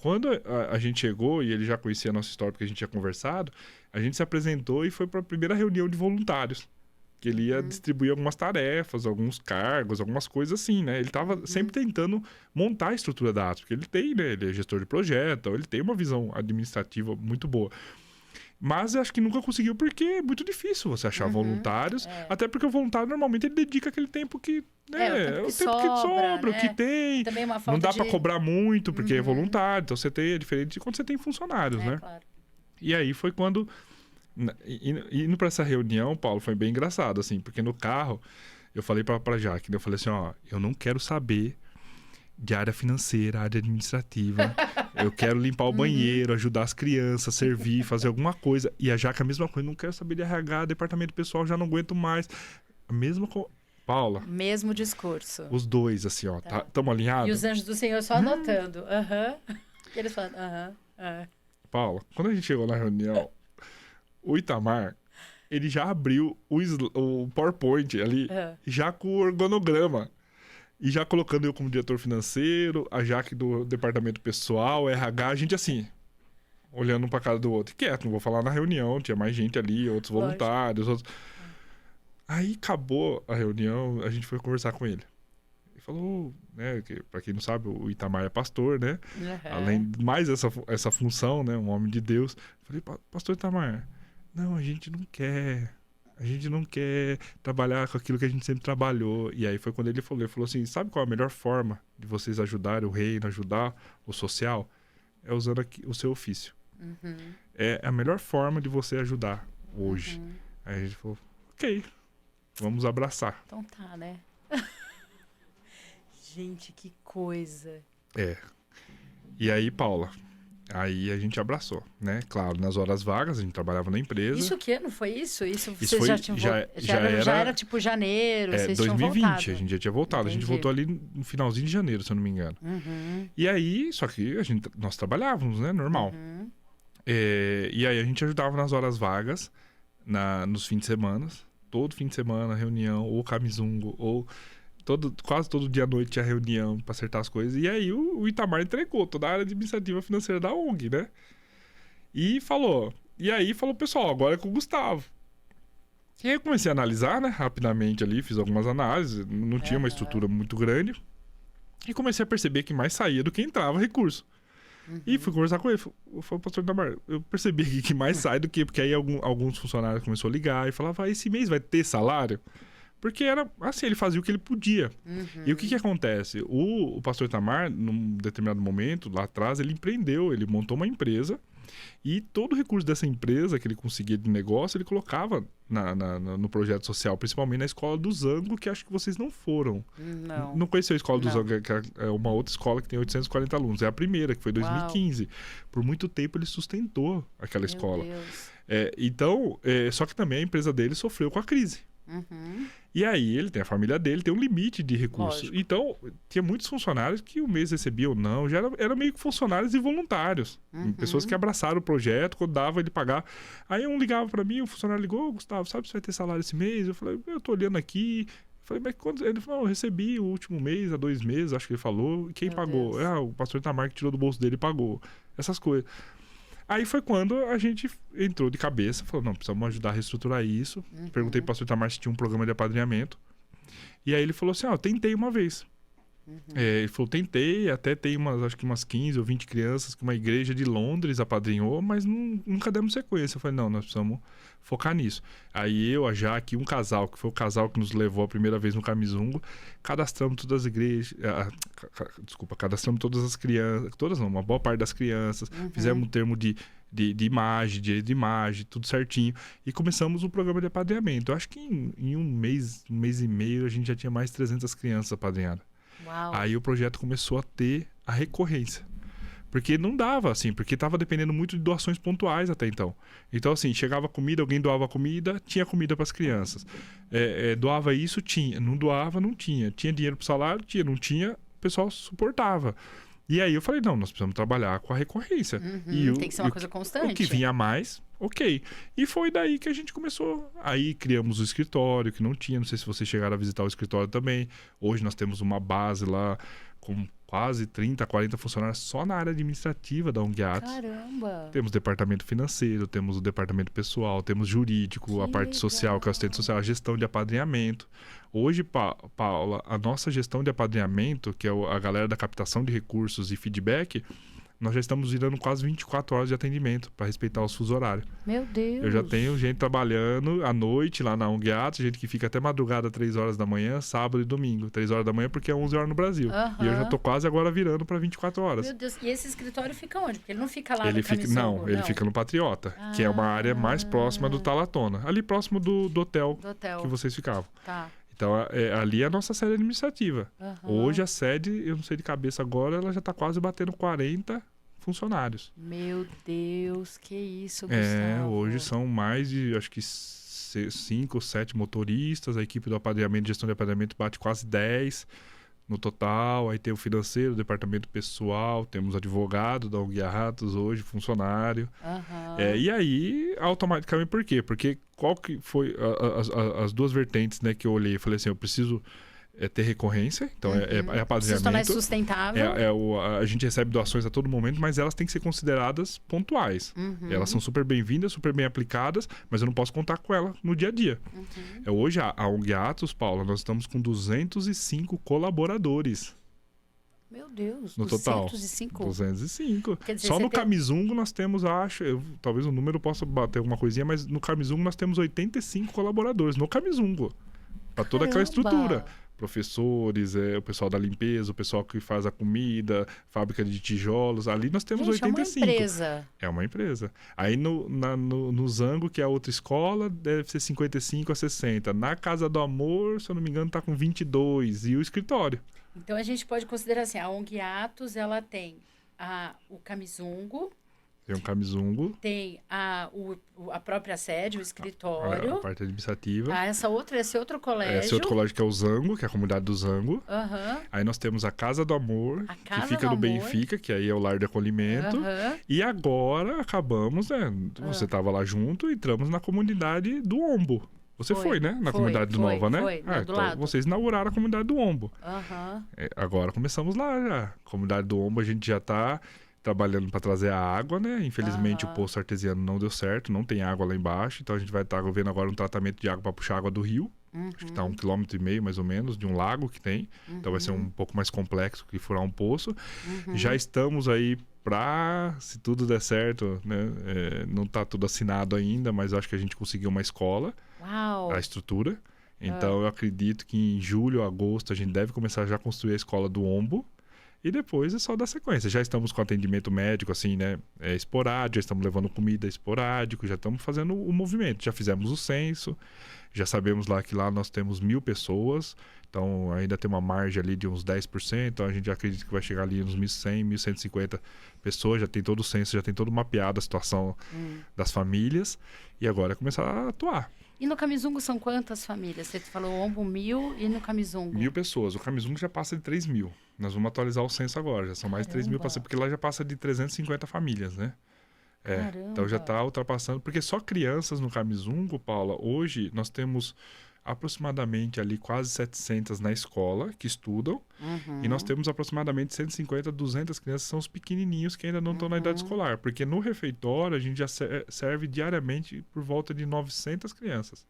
Speaker 2: quando a gente chegou e ele já conhecia a nossa história, porque a gente tinha conversado, a gente se apresentou e foi para a primeira reunião de voluntários. Que ele ia distribuir algumas tarefas, alguns cargos, algumas coisas assim, né? Ele estava sempre tentando montar a estrutura da Atos, porque ele tem, né? Ele é gestor de projeto, ele tem uma visão administrativa muito boa. Mas eu acho que nunca conseguiu porque é muito difícil você achar voluntários. Até porque o voluntário, normalmente, ele dedica aquele tempo que... Né,
Speaker 1: o tempo que sobra,
Speaker 2: o que tem.
Speaker 1: Também uma falta
Speaker 2: não dá para cobrar muito, porque é voluntário. Então, você tem... É diferente de quando você tem funcionários, né?
Speaker 1: Claro.
Speaker 2: E aí foi quando... Indo para essa reunião, Paulo, foi bem engraçado, assim. Porque no carro, eu falei pra Jaque, eu falei assim, ó... Eu não quero saber de área financeira, área administrativa. Eu quero limpar o banheiro, ajudar as crianças, servir, fazer alguma coisa. E a Jaque, a mesma coisa. Não quero saber de RH, departamento pessoal, já não aguento mais. A mesma coisa. Paula.
Speaker 1: Mesmo discurso.
Speaker 2: Os dois, assim, ó. Estamos alinhados?
Speaker 1: E os anjos do Senhor só anotando. E eles falam,
Speaker 2: Paula, quando a gente chegou na reunião, o Itamar, ele já abriu o PowerPoint ali, já com o organograma. E já colocando eu como diretor financeiro, a Jaque do departamento pessoal, RH, a gente assim, olhando um pra cara do outro. Quieto, não vou falar na reunião, tinha mais gente ali, outros voluntários. Aí acabou a reunião, a gente foi conversar com ele. Ele falou, né, que pra quem não sabe, o Itamar é pastor, né? Além de mais essa função, né, um homem de Deus. Eu falei, pastor Itamar, não, a gente não quer... A gente não quer trabalhar com aquilo que a gente sempre trabalhou. E aí foi quando ele falou assim, sabe qual é a melhor forma de vocês ajudarem o reino, ajudar o social? É usando o seu ofício. É a melhor forma de você ajudar hoje. Aí a gente falou, ok, vamos abraçar.
Speaker 1: Então tá, né? Gente, que coisa.
Speaker 2: E aí, Paula... Aí a gente abraçou, né? Claro, nas horas vagas, a gente trabalhava na empresa.
Speaker 1: Isso que ano foi isso?
Speaker 2: Isso
Speaker 1: vocês
Speaker 2: foi,
Speaker 1: já tinham já era tipo janeiro, vocês
Speaker 2: 2020,
Speaker 1: tinham voltado.
Speaker 2: a gente já tinha voltado.
Speaker 1: Entendi.
Speaker 2: A gente voltou ali no finalzinho de janeiro, se eu não me engano. E aí, só que nós trabalhávamos, né? Normal. E aí a gente ajudava nas horas vagas, nos fins de semana. Todo fim de semana, reunião, ou camisungo, ou... quase todo dia à noite tinha reunião para acertar as coisas. E aí o Itamar entregou toda a área administrativa financeira da ONG, né? E falou, pessoal, agora é com o Gustavo. E aí eu comecei a analisar, né? Rapidamente ali, fiz algumas análises. Não tinha uma estrutura muito grande. E comecei a perceber que mais saía do que entrava recurso. E fui conversar com ele. Falei, pastor Itamar, eu percebi que mais sai do que... Porque aí alguns funcionários começaram a ligar e falavam, esse mês vai ter salário? Porque era assim, ele fazia o que ele podia. E o que acontece? O pastor Itamar, num determinado momento, lá atrás, ele empreendeu, ele montou uma empresa e todo o recurso dessa empresa que ele conseguia de negócio, ele colocava no projeto social, principalmente na Escola do Zango, que acho que vocês não foram. Não conheceu a Escola do Zango, que é uma outra escola que tem 840 alunos. É a primeira, que foi em 2015. Por muito tempo ele sustentou aquela escola. Então, só que também a empresa dele sofreu com a crise. E aí ele tem a família dele, tem um limite de recursos.
Speaker 1: Lógico.
Speaker 2: Então, tinha muitos funcionários que o mês recebiam ou não, já eram meio que funcionários e voluntários. Pessoas que abraçaram o projeto, quando dava ele pagar. Aí um ligava para mim, o funcionário ligou, Gustavo, sabe se vai ter salário esse mês? Eu falei, eu tô olhando aqui. Eu falei, mas quando... Ele falou, eu recebi o último mês, há 2 meses, acho que ele falou. E quem
Speaker 1: Meu
Speaker 2: pagou?
Speaker 1: Deus.
Speaker 2: O pastor Itamar que tirou do bolso dele e pagou. Essas coisas. Aí foi quando a gente entrou de cabeça, falou, não, precisamos ajudar a reestruturar isso. Perguntei pro pastor Itamar se tinha um programa de apadrinhamento. E aí ele falou assim, eu tentei uma vez. Ele falou, tentei, até tem acho que umas 15 ou 20 crianças que uma igreja de Londres apadrinhou, mas nunca demos sequência. Eu falei, não, nós precisamos focar nisso. Aí eu, a Jaque, um casal, que foi o casal que nos levou a primeira vez no Camisungo, cadastramos todas as igrejas, cadastramos todas as crianças, todas não, uma boa parte das crianças, fizemos um termo de imagem, direito de imagem, tudo certinho. E começamos o programa de apadrinhamento. Eu acho que em um mês e meio, a gente já tinha mais de 300 crianças apadrinhadas.
Speaker 1: Uau.
Speaker 2: Aí o projeto começou a ter a recorrência. Porque não dava, assim, porque estava dependendo muito de doações pontuais até então. Então, assim, chegava comida, alguém doava comida, tinha comida para as crianças. Doava isso, tinha. Não doava, não tinha. Tinha dinheiro para o salário, tinha. Não tinha, o pessoal suportava. E aí eu falei, não, nós precisamos trabalhar com a recorrência.
Speaker 1: Tem que ser uma coisa constante.
Speaker 2: O que vinha a mais, ok. E foi daí que a gente começou. Aí criamos o escritório, que não tinha. Não sei se vocês chegaram a visitar o escritório também. Hoje nós temos uma base lá com quase 30, 40 funcionários só na área administrativa da ONG Atos.
Speaker 1: Caramba!
Speaker 2: Temos departamento financeiro, temos o departamento pessoal, temos jurídico,
Speaker 1: Que
Speaker 2: a parte social, que é o assistente social, a gestão de apadrinhamento. Hoje, Paula, a nossa gestão de apadrinhamento, que é a galera da captação de recursos e feedback, nós já estamos virando quase 24 horas de atendimento para respeitar os fuso horários.
Speaker 1: Meu Deus!
Speaker 2: Eu já tenho gente trabalhando à noite lá na ONG Atos, gente que fica até madrugada, 3 horas da manhã, sábado e domingo. 3 horas da manhã porque é 11 horas no Brasil. E eu já tô quase agora virando para 24 horas.
Speaker 1: Meu Deus, e esse escritório fica onde? Porque ele não fica lá
Speaker 2: ele
Speaker 1: no Camisungo,
Speaker 2: Não, ele fica no Patriota, que é uma área mais próxima do Talatona. Ali próximo do hotel que vocês ficavam.
Speaker 1: Tá.
Speaker 2: Então, ali é a nossa sede administrativa. Hoje a sede, eu não sei de cabeça agora, ela já tá quase batendo 40 funcionários.
Speaker 1: Meu Deus, que isso, Gustavo.
Speaker 2: Hoje são mais de, acho que 5 ou 7 motoristas, a equipe do apadrinhamento, gestão de apadrinhamento bate quase 10 no total, aí tem o financeiro, o departamento pessoal, temos advogado da ONG Atos hoje, funcionário. E aí, automaticamente, por quê? Porque qual que foi as duas vertentes, né, que eu olhei? Eu falei assim, eu preciso ter recorrência, então é apadrinhamento.
Speaker 1: Se tornar sustentável.
Speaker 2: A gente recebe doações a todo momento, mas elas têm que ser consideradas pontuais. Elas são super bem-vindas, super bem aplicadas, mas eu não posso contar com ela no dia a dia. Hoje, a ONG Atos, Paula, nós estamos com 205 colaboradores.
Speaker 1: Meu Deus,
Speaker 2: no
Speaker 1: 205?
Speaker 2: Total. 205.
Speaker 1: Quer dizer,
Speaker 2: só no Camisungo nós temos, talvez o número possa bater alguma coisinha, mas no Camisungo nós temos 85 colaboradores, no Camisungo. Para toda aquela estrutura. Professores, o pessoal da limpeza, o pessoal que faz a comida, fábrica de tijolos. Ali nós temos 85.
Speaker 1: É uma empresa.
Speaker 2: É uma empresa. Aí no Zango, que é a outra escola, deve ser 55 a 60. Na Casa do Amor, se eu não me engano, está com 22. E o escritório.
Speaker 1: Então a gente pode considerar assim, a ONG Atos, ela tem o Camisungo.
Speaker 2: Tem um Camisungo.
Speaker 1: Tem a própria sede, o escritório.
Speaker 2: A parte administrativa.
Speaker 1: Esse outro colégio.
Speaker 2: Esse outro colégio que é o Zango, que é a comunidade do Zango. Aí nós temos a Casa do Amor, que fica no Benfica, que aí é o lar de acolhimento. E agora acabamos, né? Você estava lá junto, entramos na comunidade do Ombo. Você foi, né? Na comunidade do Nova, né?
Speaker 1: Foi, do
Speaker 2: então
Speaker 1: lado.
Speaker 2: Vocês inauguraram a comunidade do Ombo. Agora começamos lá já. A comunidade do Ombo a gente já está trabalhando para trazer a água, né? Infelizmente o poço artesiano não deu certo, não tem água lá embaixo, então a gente vai estar vendo agora um tratamento de água para puxar água do rio. Acho que está 1,5 km mais ou menos de um lago que tem, então vai ser um pouco mais complexo que furar um poço. Já estamos aí para, se tudo der certo, né? Não está tudo assinado ainda, mas acho que a gente conseguiu uma escola, a estrutura. Então eu acredito que em julho, agosto a gente deve começar já a construir a escola do Ombo. E depois é só dar sequência. Já estamos com atendimento médico, assim, né? Esporádico, já estamos levando comida esporádico, já estamos fazendo o movimento. Já fizemos o censo, já sabemos lá que lá nós temos 1.000 pessoas, então ainda tem uma margem ali de uns 10%, então a gente já acredita que vai chegar ali uns 1.100, 1.150 pessoas, já tem todo o censo, já tem todo mapeado a situação das famílias, e agora é começar a atuar.
Speaker 1: E no Camisungo são quantas famílias? Você falou Ombo 1.000 e no Camisungo?
Speaker 2: 1.000 pessoas. O Camisungo já passa de 3.000. Nós vamos atualizar o censo agora. Já são mais de 3.000 passados, porque lá já passa de 350 famílias, né? Então já está ultrapassando. Porque só crianças no Camisungo, Paula, hoje nós temos aproximadamente ali quase 700 na escola que estudam. E nós temos aproximadamente 150, 200 crianças que são os pequenininhos que ainda não estão na idade escolar. Porque no refeitório a gente já serve diariamente por volta de 900 crianças.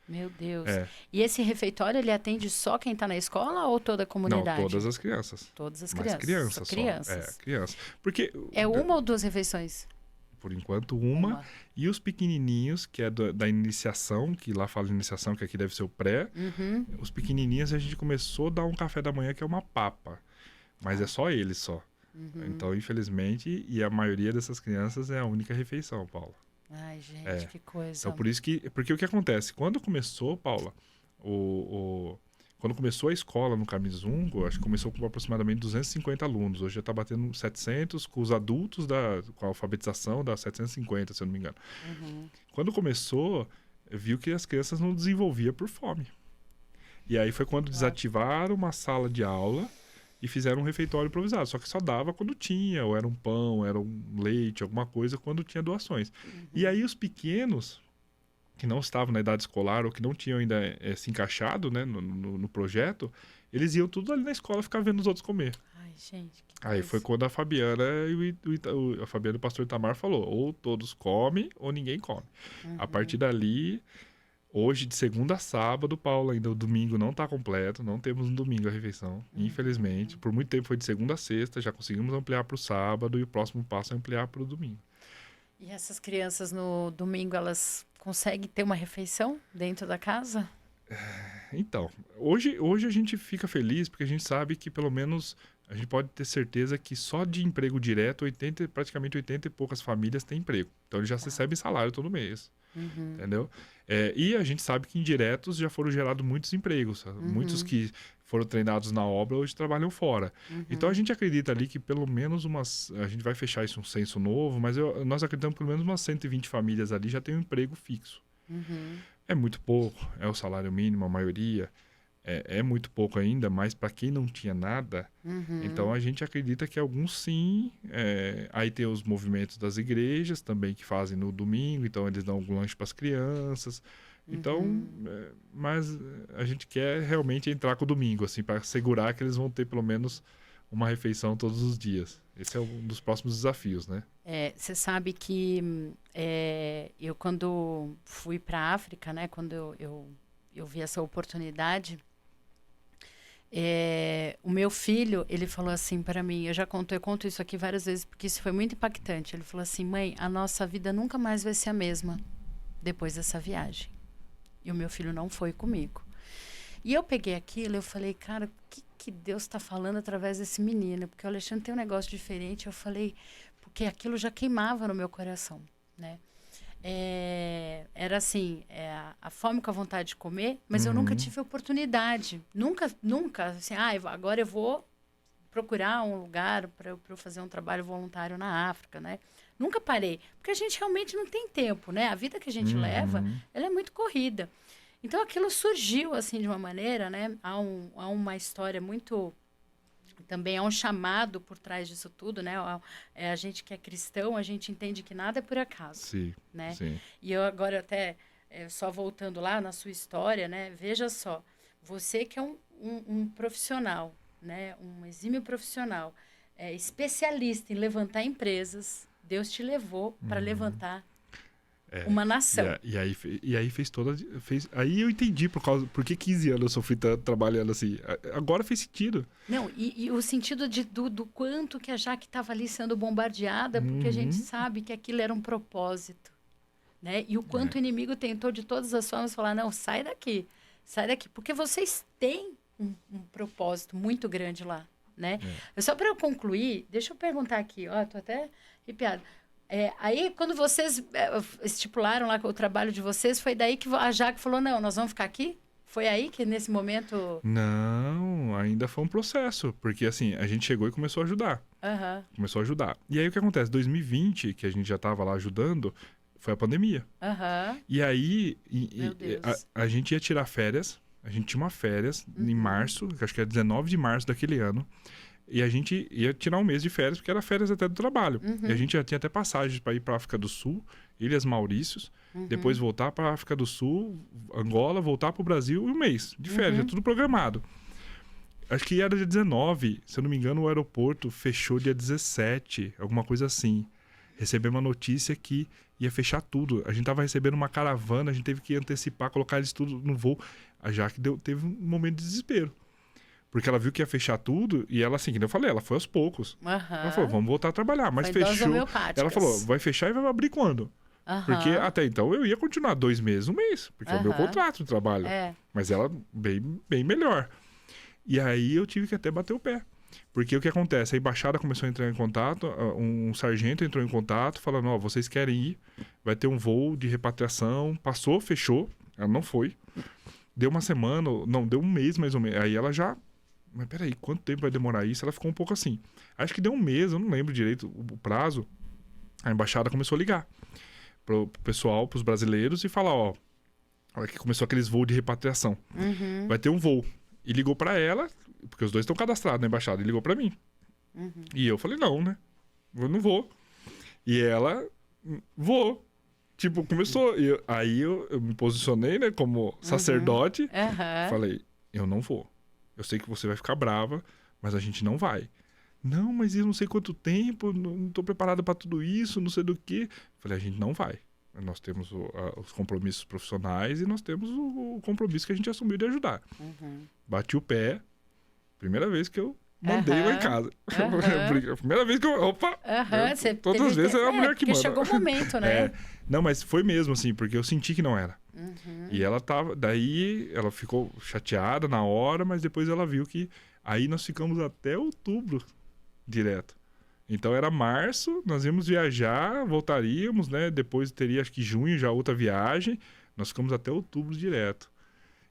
Speaker 1: Meu Deus. E esse refeitório, ele atende só quem está na escola ou toda a comunidade?
Speaker 2: Não, todas as crianças.
Speaker 1: Todas as
Speaker 2: crianças.
Speaker 1: Crianças.
Speaker 2: Crianças. Crianças. Porque,
Speaker 1: uma ou duas refeições?
Speaker 2: Por enquanto, uma. E os pequenininhos, que é da iniciação, que lá fala iniciação, que aqui deve ser o pré. Os pequenininhos, a gente começou a dar um café da manhã, que é uma papa. Mas é só eles, só. Então, infelizmente, e a maioria dessas crianças é a única refeição, Paula.
Speaker 1: Ai, gente, que coisa.
Speaker 2: Então, porque o que acontece? Quando começou, Paula, quando começou a escola no Camisungo, acho que começou com aproximadamente 250 alunos. Hoje já está batendo 700, com os adultos, com a alfabetização, dá 750, se eu não me engano. Quando começou, viu que as crianças não desenvolviam por fome. E aí foi quando desativaram uma sala de aula e fizeram um refeitório improvisado. Só que só dava quando tinha, ou era um pão, era um leite, alguma coisa, quando tinha doações. E aí os pequenos, que não estavam na idade escolar ou que não tinham ainda se encaixado, né, no projeto, eles iam tudo ali na escola ficar vendo os outros comer.
Speaker 1: Ai, gente, que
Speaker 2: Aí
Speaker 1: coisa.
Speaker 2: foi quando a Fabiana a Fabiana e o pastor Itamar falou, ou todos comem ou ninguém come. A partir dali, hoje de segunda a sábado, Paulo, ainda o domingo não está completo, não temos no domingo a refeição, infelizmente. Por muito tempo foi de segunda a sexta, já conseguimos ampliar para o sábado e o próximo passo é ampliar para o domingo.
Speaker 1: E essas crianças no domingo, elas conseguem ter uma refeição dentro da casa?
Speaker 2: Então, hoje a gente fica feliz porque a gente sabe que pelo menos a gente pode ter certeza que só de emprego direto, praticamente 80 e poucas famílias têm emprego. Então, eles já recebem salário todo mês, entendeu? E a gente sabe que indiretos já foram gerados muitos empregos. Muitos que foram treinados na obra hoje trabalham fora. Então, a gente acredita ali que pelo menos a gente vai fechar isso um censo novo, mas nós acreditamos que pelo menos umas 120 famílias ali já têm um emprego fixo. É muito pouco, é o salário mínimo, a maioria. É muito pouco ainda, mas para quem não tinha nada, então a gente acredita que alguns sim. Aí tem os movimentos das igrejas também que fazem no domingo, então eles dão algum lanche para as crianças. Então, mas a gente quer realmente entrar com o domingo, assim, para assegurar que eles vão ter pelo menos uma refeição todos os dias. Esse é um dos próximos desafios, né?
Speaker 1: Você sabe que eu quando fui para a África, né, quando eu vi essa oportunidade, o meu filho, ele falou assim para mim, eu conto isso aqui várias vezes porque isso foi muito impactante. Ele falou assim: mãe, a nossa vida nunca mais vai ser a mesma depois dessa viagem. E o meu filho não foi comigo. E eu peguei aquilo e eu falei, cara, o que Deus está falando através desse menino? Porque o Alexandre tem um negócio diferente. Eu falei, porque aquilo já queimava no meu coração, né? Era assim, a fome com a vontade de comer, mas eu nunca tive oportunidade. Nunca, assim, agora eu vou procurar um lugar para eu fazer um trabalho voluntário na África, né? Nunca parei, porque a gente realmente não tem tempo, né? A vida que a gente leva, ela é muito corrida. Então, aquilo surgiu, assim, de uma maneira, né? Há uma história muito... Também há um chamado por trás disso tudo, né? A gente que é cristão, a gente entende que nada é por acaso,
Speaker 2: Sim,
Speaker 1: né?
Speaker 2: sim.
Speaker 1: E eu agora até, só voltando lá na sua história, né? Veja só, você que é um profissional, né? Um exímio profissional, especialista em levantar empresas, Deus te levou para levantar uma nação.
Speaker 2: E aí fez toda... Aí eu entendi por que 15 anos eu sofri tanto trabalhando assim. Agora fez sentido.
Speaker 1: Não, e o sentido do quanto que a Jaque estava ali sendo bombardeada, porque a gente sabe que aquilo era um propósito, né? E o quanto o inimigo tentou de todas as formas falar, não, sai daqui, porque vocês têm um propósito muito grande lá, né? Só para eu concluir, deixa eu perguntar aqui, ó, tô até arrepiada. Aí, quando vocês estipularam lá o trabalho de vocês, foi daí que a Jaque falou, não, nós vamos ficar aqui? Foi aí que, nesse momento...
Speaker 2: Não, ainda foi um processo. Porque, assim, a gente chegou e começou a ajudar. Começou a ajudar. E aí, o que acontece? 2020, que a gente já estava lá ajudando, foi a pandemia. E aí, a gente ia tirar férias. A gente tinha uma férias em março, que acho que era 19 de março daquele ano. E a gente ia tirar um mês de férias, porque era férias até do trabalho. E a gente já tinha até passagens para ir para a África do Sul, Ilhas Maurícios, depois voltar para a África do Sul, Angola, voltar para o Brasil e um mês de férias, tudo programado. Acho que era dia 19, se eu não me engano, o aeroporto fechou dia 17, alguma coisa assim. Recebemos uma notícia que ia fechar tudo. A gente estava recebendo uma caravana, a gente teve que antecipar, colocar eles tudo no voo. A Jaque teve um momento de desespero. Porque ela viu que ia fechar tudo e ela, assim, que eu falei, ela foi aos poucos. Ela falou, vamos voltar a trabalhar. Mas fechou. Ela falou, vai fechar e vai abrir quando? Porque até então eu ia continuar 2 meses, 1 mês. Porque é o meu contrato de trabalho. Mas ela bem melhor. E aí eu tive que até bater o pé. Porque o que acontece? A embaixada começou a entrar em contato, um sargento entrou em contato, falando, ó, vocês querem ir, vai ter um voo de repatriação. Passou, fechou, ela não foi. Deu uma semana, não, deu 1 mês mais ou menos. Aí ela já... Mas peraí, quanto tempo vai demorar isso? Ela ficou um pouco assim. Acho que deu 1 mês, eu não lembro direito o prazo. A embaixada começou a ligar pro pessoal, pros brasileiros e falar, ó, que começou aqueles voos de repatriação. Vai ter um voo. E ligou pra ela, porque os dois estão cadastrados na embaixada, e ligou pra mim. E eu falei, não, né? Eu não vou. E ela, vou. Tipo, começou. Aí eu me posicionei, né, como sacerdote. Falei, eu não vou. Eu sei que você vai ficar brava, mas a gente não vai. Não, mas eu não sei quanto tempo, não tô preparada pra tudo isso, não sei do que. Falei, a gente não vai. Nós temos os compromissos profissionais e nós temos o compromisso que a gente assumiu de ajudar. Bati o pé. Primeira vez que eu mandei lá em casa. A primeira vez que eu... Opa! Todas as vezes é a mulher que manda.
Speaker 1: Porque chegou o momento, né?
Speaker 2: Não, mas foi mesmo assim, porque eu senti que não era. E ela tava... Daí ela ficou chateada na hora, mas depois ela viu que... Aí nós ficamos até outubro direto. Então era março, nós íamos viajar, voltaríamos, né? Depois teria, acho que junho, já outra viagem. Nós ficamos até outubro direto.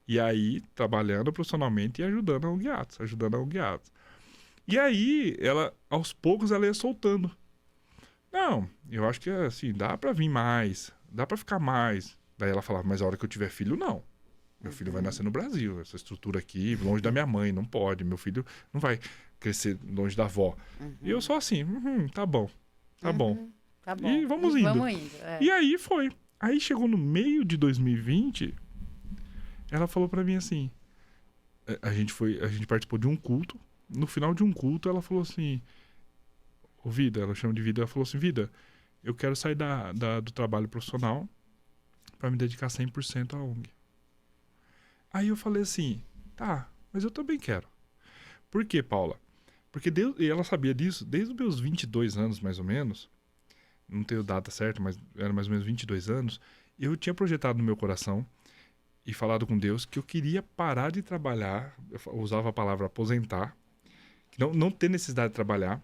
Speaker 2: E aí, trabalhando profissionalmente e ajudando a ONG Atos. E aí, ela, aos poucos, ela ia soltando. Não, eu acho que assim, dá pra vir mais, dá pra ficar mais. Daí ela falava, mas a hora que eu tiver filho, não. Meu filho vai nascer no Brasil, essa estrutura aqui, longe da minha mãe, não pode. Meu filho não vai crescer longe da avó. E eu só assim, tá bom, tá bom.
Speaker 1: Tá bom.
Speaker 2: E vamos indo. E aí foi. Aí chegou no meio de 2020, ela falou pra mim assim, a gente participou de um culto. No final de um culto, ela falou assim, Vida, ela chama de Vida, ela falou assim, Vida, eu quero sair do trabalho profissional pra me dedicar 100% à ONG. Aí eu falei assim, tá, mas eu também quero. Por quê, Paula? Porque Deus, e ela sabia disso desde os meus 22 anos, mais ou menos. Não tenho data certa, mas era mais ou menos 22 anos. Eu tinha projetado no meu coração e falado com Deus que eu queria parar de trabalhar, eu usava a palavra aposentar, não ter necessidade de trabalhar,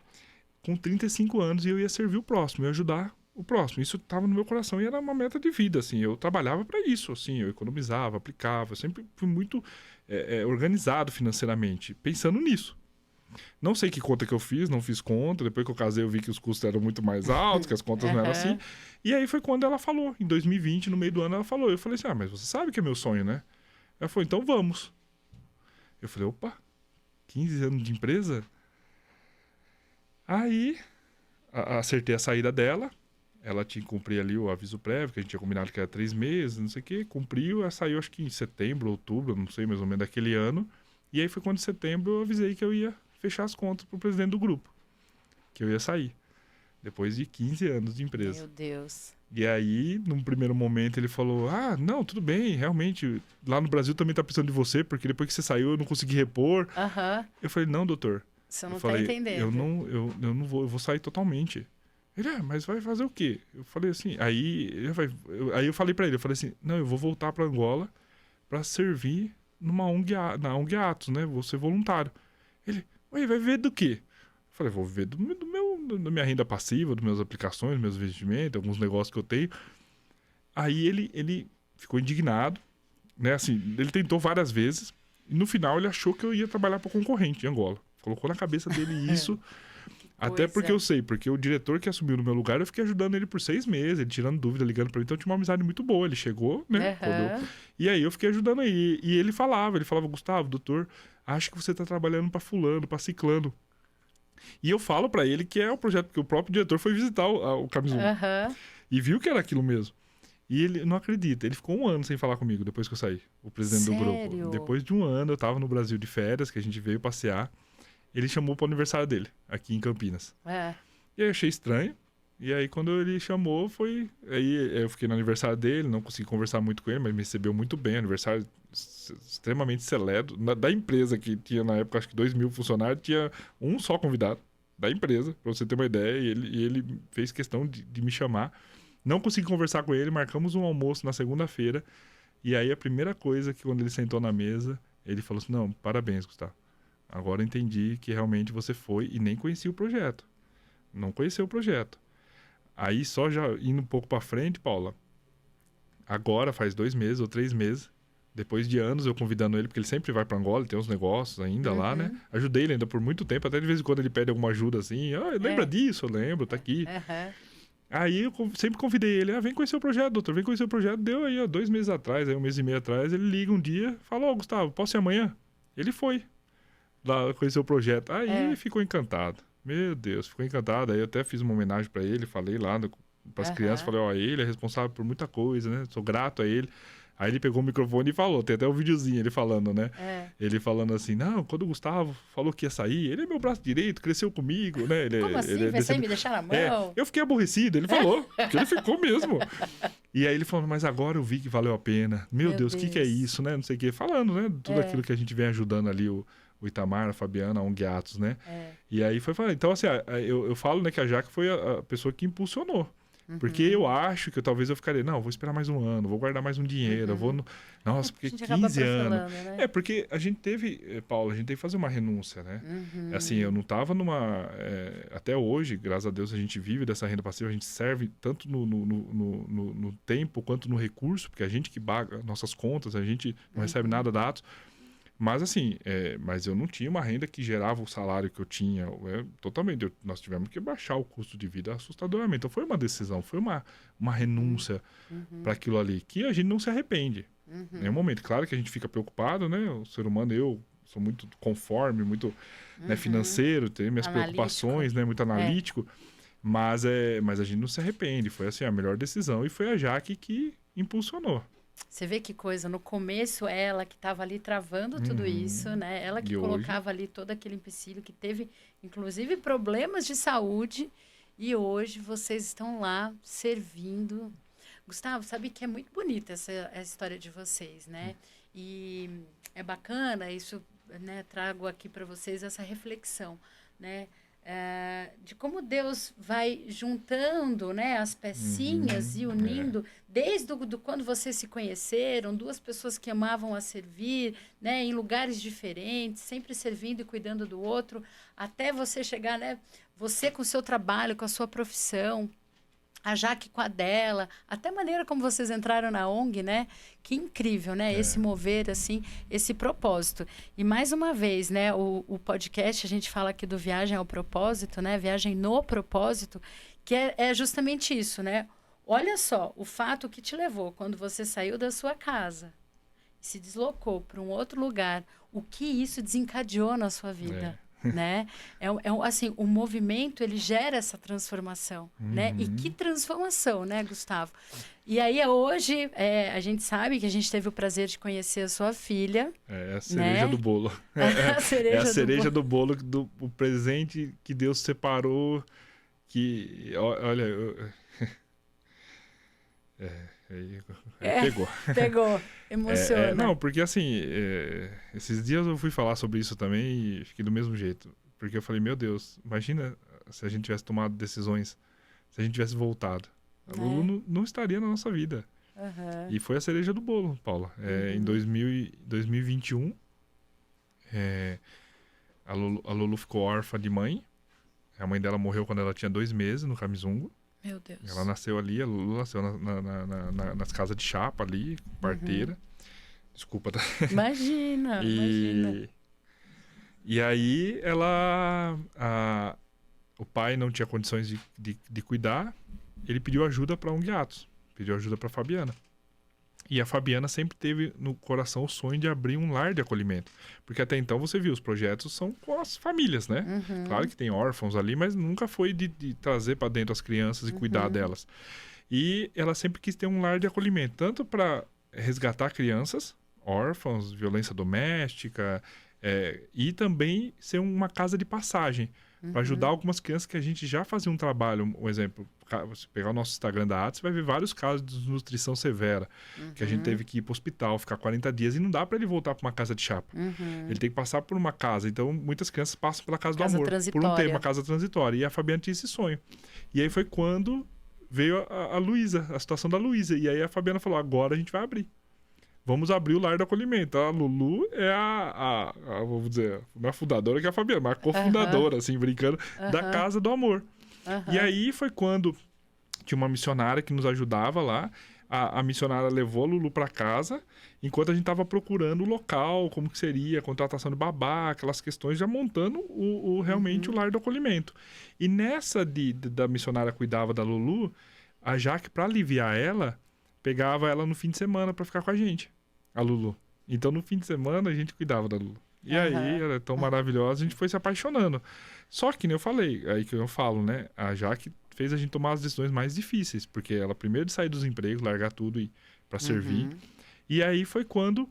Speaker 2: com 35 anos, e eu ia servir o próximo, ia ajudar o próximo. Isso estava no meu coração e era uma meta de vida, assim. Eu trabalhava para isso, assim. Eu economizava, aplicava. Eu sempre fui muito organizado financeiramente, pensando nisso. Não sei que conta que eu fiz, não fiz conta. Depois que eu casei, eu vi que os custos eram muito mais altos, que as contas não eram assim. E aí foi quando ela falou. Em 2020, no meio do ano, ela falou. Eu falei assim, mas você sabe que é meu sonho, né? Ela falou, então vamos. Eu falei, opa, 15 anos de empresa? Aí, acertei a saída dela. Ela tinha que cumprir ali o aviso prévio, que a gente tinha combinado que era 3 meses, não sei o quê. Cumpriu, ela saiu acho que em setembro, outubro, não sei, mais ou menos daquele ano. E aí foi quando em setembro eu avisei que eu ia fechar as contas pro presidente do grupo. Que eu ia sair. Depois de 15 anos de empresa.
Speaker 1: Meu Deus.
Speaker 2: E aí, num primeiro momento, ele falou, não, tudo bem, realmente, lá no Brasil também tá precisando de você, porque depois que você saiu eu não consegui repor. Eu falei, não, doutor.
Speaker 1: Você não tá entendendo.
Speaker 2: Eu não vou, eu vou sair totalmente. Ele, mas vai fazer o quê? Eu falei assim, aí eu falei pra ele, eu falei assim, não, eu vou voltar pra Angola pra servir na ONG Atos, né? Vou ser voluntário. Ele, vai viver do quê? Eu falei, vou viver da minha renda passiva, das minhas aplicações, meus investimentos, alguns negócios que eu tenho. Aí ele ficou indignado, né? Assim, ele tentou várias vezes e no final ele achou que eu ia trabalhar para concorrente em Angola. Colocou na cabeça dele isso. Até porque eu sei, porque o diretor que assumiu no meu lugar, eu fiquei ajudando ele por 6 meses, ele tirando dúvida, ligando pra mim, então eu tinha uma amizade muito boa. Ele chegou, né? E aí eu fiquei ajudando aí. E ele falava, Gustavo, doutor, acho que você tá trabalhando pra fulano, pra ciclano. E eu falo pra ele que é o projeto, porque o próprio diretor foi visitar o Camisun. E viu que era aquilo mesmo. E ele não acredita, ele ficou 1 ano sem falar comigo depois que eu saí, o presidente do grupo. Depois de 1 ano, eu tava no Brasil de férias, que a gente veio passear. Ele chamou pro aniversário dele, aqui em Campinas. E aí eu achei estranho. E aí quando ele chamou, foi... Aí eu fiquei no aniversário dele, não consegui conversar muito com ele, mas me recebeu muito bem. Aniversário extremamente seleto. Da empresa, que tinha na época, acho que 2.000 funcionários, tinha um só convidado da empresa, pra você ter uma ideia. E ele fez questão de me chamar. Não consegui conversar com ele, marcamos um almoço na segunda-feira. E aí a primeira coisa que quando ele sentou na mesa, ele falou assim, não, parabéns, Gustavo. Agora eu entendi que realmente você foi e nem conhecia o projeto. Não conheceu o projeto. Aí só já indo um pouco para frente, Paula, agora faz 2 meses ou 3 meses, depois de anos eu convidando ele, porque ele sempre vai para Angola, ele tem uns negócios ainda lá, né? Ajudei ele ainda por muito tempo, até de vez em quando ele pede alguma ajuda assim, lembra disso? Eu lembro, tá aqui. Aí eu sempre convidei ele, vem conhecer o projeto, doutor, vem conhecer o projeto. Deu aí, 2 meses atrás, aí 1 mês e meio atrás, ele liga um dia, fala, Gustavo, posso ir amanhã? Ele foi lá conhecer o projeto. Aí ele ficou encantado. Meu Deus, ficou encantado. Aí eu até fiz uma homenagem para ele, falei lá para as crianças, falei, ó, ele é responsável por muita coisa, né? Sou grato a ele. Aí ele pegou o microfone e falou, tem até um videozinho ele falando, né? Ele falando assim, não, quando o Gustavo falou que ia sair, ele é meu braço direito, cresceu comigo, né?
Speaker 1: Como assim? Vai sair me deixar na mão?
Speaker 2: Eu fiquei aborrecido, ele falou, que ele ficou mesmo. E aí ele falou, mas agora eu vi que valeu a pena. Meu Deus, o que é isso, né? Não sei o que. Falando, né? Tudo aquilo que a gente vem ajudando ali, o Itamar, a Fabiana, a ONG Atos, né? E aí foi falando. Então, assim, eu falo, né, que a Jaque foi a pessoa que impulsionou. Porque eu acho que talvez eu ficaria, não, vou esperar mais um ano, vou guardar mais um dinheiro, vou... Nossa, porque 15 anos... Né? Porque a gente teve, Paula, a gente teve que fazer uma renúncia, né? Assim, eu não estava numa... até hoje, graças a Deus, a gente vive dessa renda passiva, a gente serve tanto no tempo quanto no recurso, porque a gente que paga nossas contas, a gente não recebe nada da Atos. Mas assim, mas eu não tinha uma renda que gerava o salário que eu tinha. Totalmente. Nós tivemos que baixar o custo de vida assustadoramente. Então foi uma decisão, foi uma renúncia para aquilo ali, que a gente não se arrepende. Em nenhum momento. Claro que a gente fica preocupado, né? O ser humano, eu sou muito conforme, muito né, financeiro, tenho minhas preocupações, né? Muito analítico. Mas a gente não se arrepende. Foi assim, a melhor decisão. E foi a Jaque que impulsionou.
Speaker 1: Você vê que coisa, no começo ela que estava ali travando tudo isso, né? Ela que colocava ali todo aquele empecilho, que teve inclusive problemas de saúde, e hoje vocês estão lá servindo. Gustavo, sabe que é muito bonita essa história de vocês, né? E é bacana, isso, né, trago aqui para vocês essa reflexão, né? De como Deus vai juntando, né, as pecinhas e unindo, desde quando vocês se conheceram, duas pessoas que amavam a servir, né, em lugares diferentes, sempre servindo e cuidando do outro, até você chegar, né, você com o seu trabalho, com a sua profissão, a Jaque com a dela, até a maneira como vocês entraram na ONG, né? Que incrível, né? Esse mover, assim, esse propósito. E mais uma vez, né? O podcast, a gente fala aqui do Viagem ao Propósito, né? Viagem no Propósito, que é justamente isso, né? Olha só, o fato que te levou quando você saiu da sua casa e se deslocou para um outro lugar, o que isso desencadeou na sua vida. Né? Assim, o movimento, ele gera essa transformação, né? E que transformação, né, Gustavo? E aí, hoje, a gente sabe que a gente teve o prazer de conhecer a sua filha.
Speaker 2: É a cereja do bolo.
Speaker 1: A cereja
Speaker 2: do bolo, o presente que Deus separou, que, olha...
Speaker 1: Pegou, emociona.
Speaker 2: Não, porque assim, esses dias eu fui falar sobre isso também e fiquei do mesmo jeito. Porque eu falei, meu Deus, imagina se a gente tivesse tomado decisões, se a gente tivesse voltado. A Lulu não estaria na nossa vida. E foi a cereja do bolo, Paula. Em 2021, a Lulu ficou órfã de mãe. A mãe dela morreu quando ela tinha 2 meses, no Camisungo.
Speaker 1: Meu Deus.
Speaker 2: Ela nasceu ali, a Lulu nasceu nas casas de chapa ali, parteira. Desculpa, tá?
Speaker 1: Imagina.
Speaker 2: E aí o pai não tinha condições de cuidar, ele pediu ajuda para ONG Atos, pediu ajuda para Fabiana. E a Fabiana sempre teve no coração o sonho de abrir um lar de acolhimento. Porque até então você viu, os projetos são com as famílias, né? Claro que tem órfãos ali, mas nunca foi de trazer para dentro as crianças e cuidar delas. E ela sempre quis ter um lar de acolhimento, tanto para resgatar crianças, órfãos, violência doméstica, e também ser uma casa de passagem, para ajudar algumas crianças que a gente já fazia um trabalho. Um exemplo, você pegar o nosso Instagram da Atos, você vai ver vários casos de desnutrição severa, que a gente teve que ir para o hospital, ficar 40 dias, e não dá para ele voltar para uma casa de chapa. Ele tem que passar por uma casa. Então, muitas crianças passam pela casa do amor, por não ter uma casa transitória. E a Fabiana tinha esse sonho. E aí foi quando veio a Luísa, a situação da Luísa. E aí a Fabiana falou, agora a gente vai abrir. Vamos abrir o lar do acolhimento. A Lulu é vamos dizer, não é a fundadora que é a Fabiana, mas a cofundadora, assim, brincando, da Casa do Amor. E aí foi quando tinha uma missionária que nos ajudava lá. A missionária levou a Lulu para casa, enquanto a gente estava procurando o local, como que seria, a contratação de babá, aquelas questões, já montando realmente o lar do acolhimento. E nessa da missionária cuidava da Lulu, a Jaque, para aliviar ela, pegava ela no fim de semana para ficar com a gente, a Lulu. Então, no fim de semana, a gente cuidava da Lulu. E aí, ela é tão maravilhosa, a gente foi se apaixonando. Só que, nem eu falei, aí que eu falo, né? A Jaque fez a gente tomar as decisões mais difíceis, porque ela primeiro de sair dos empregos, largar tudo e para servir. E aí foi quando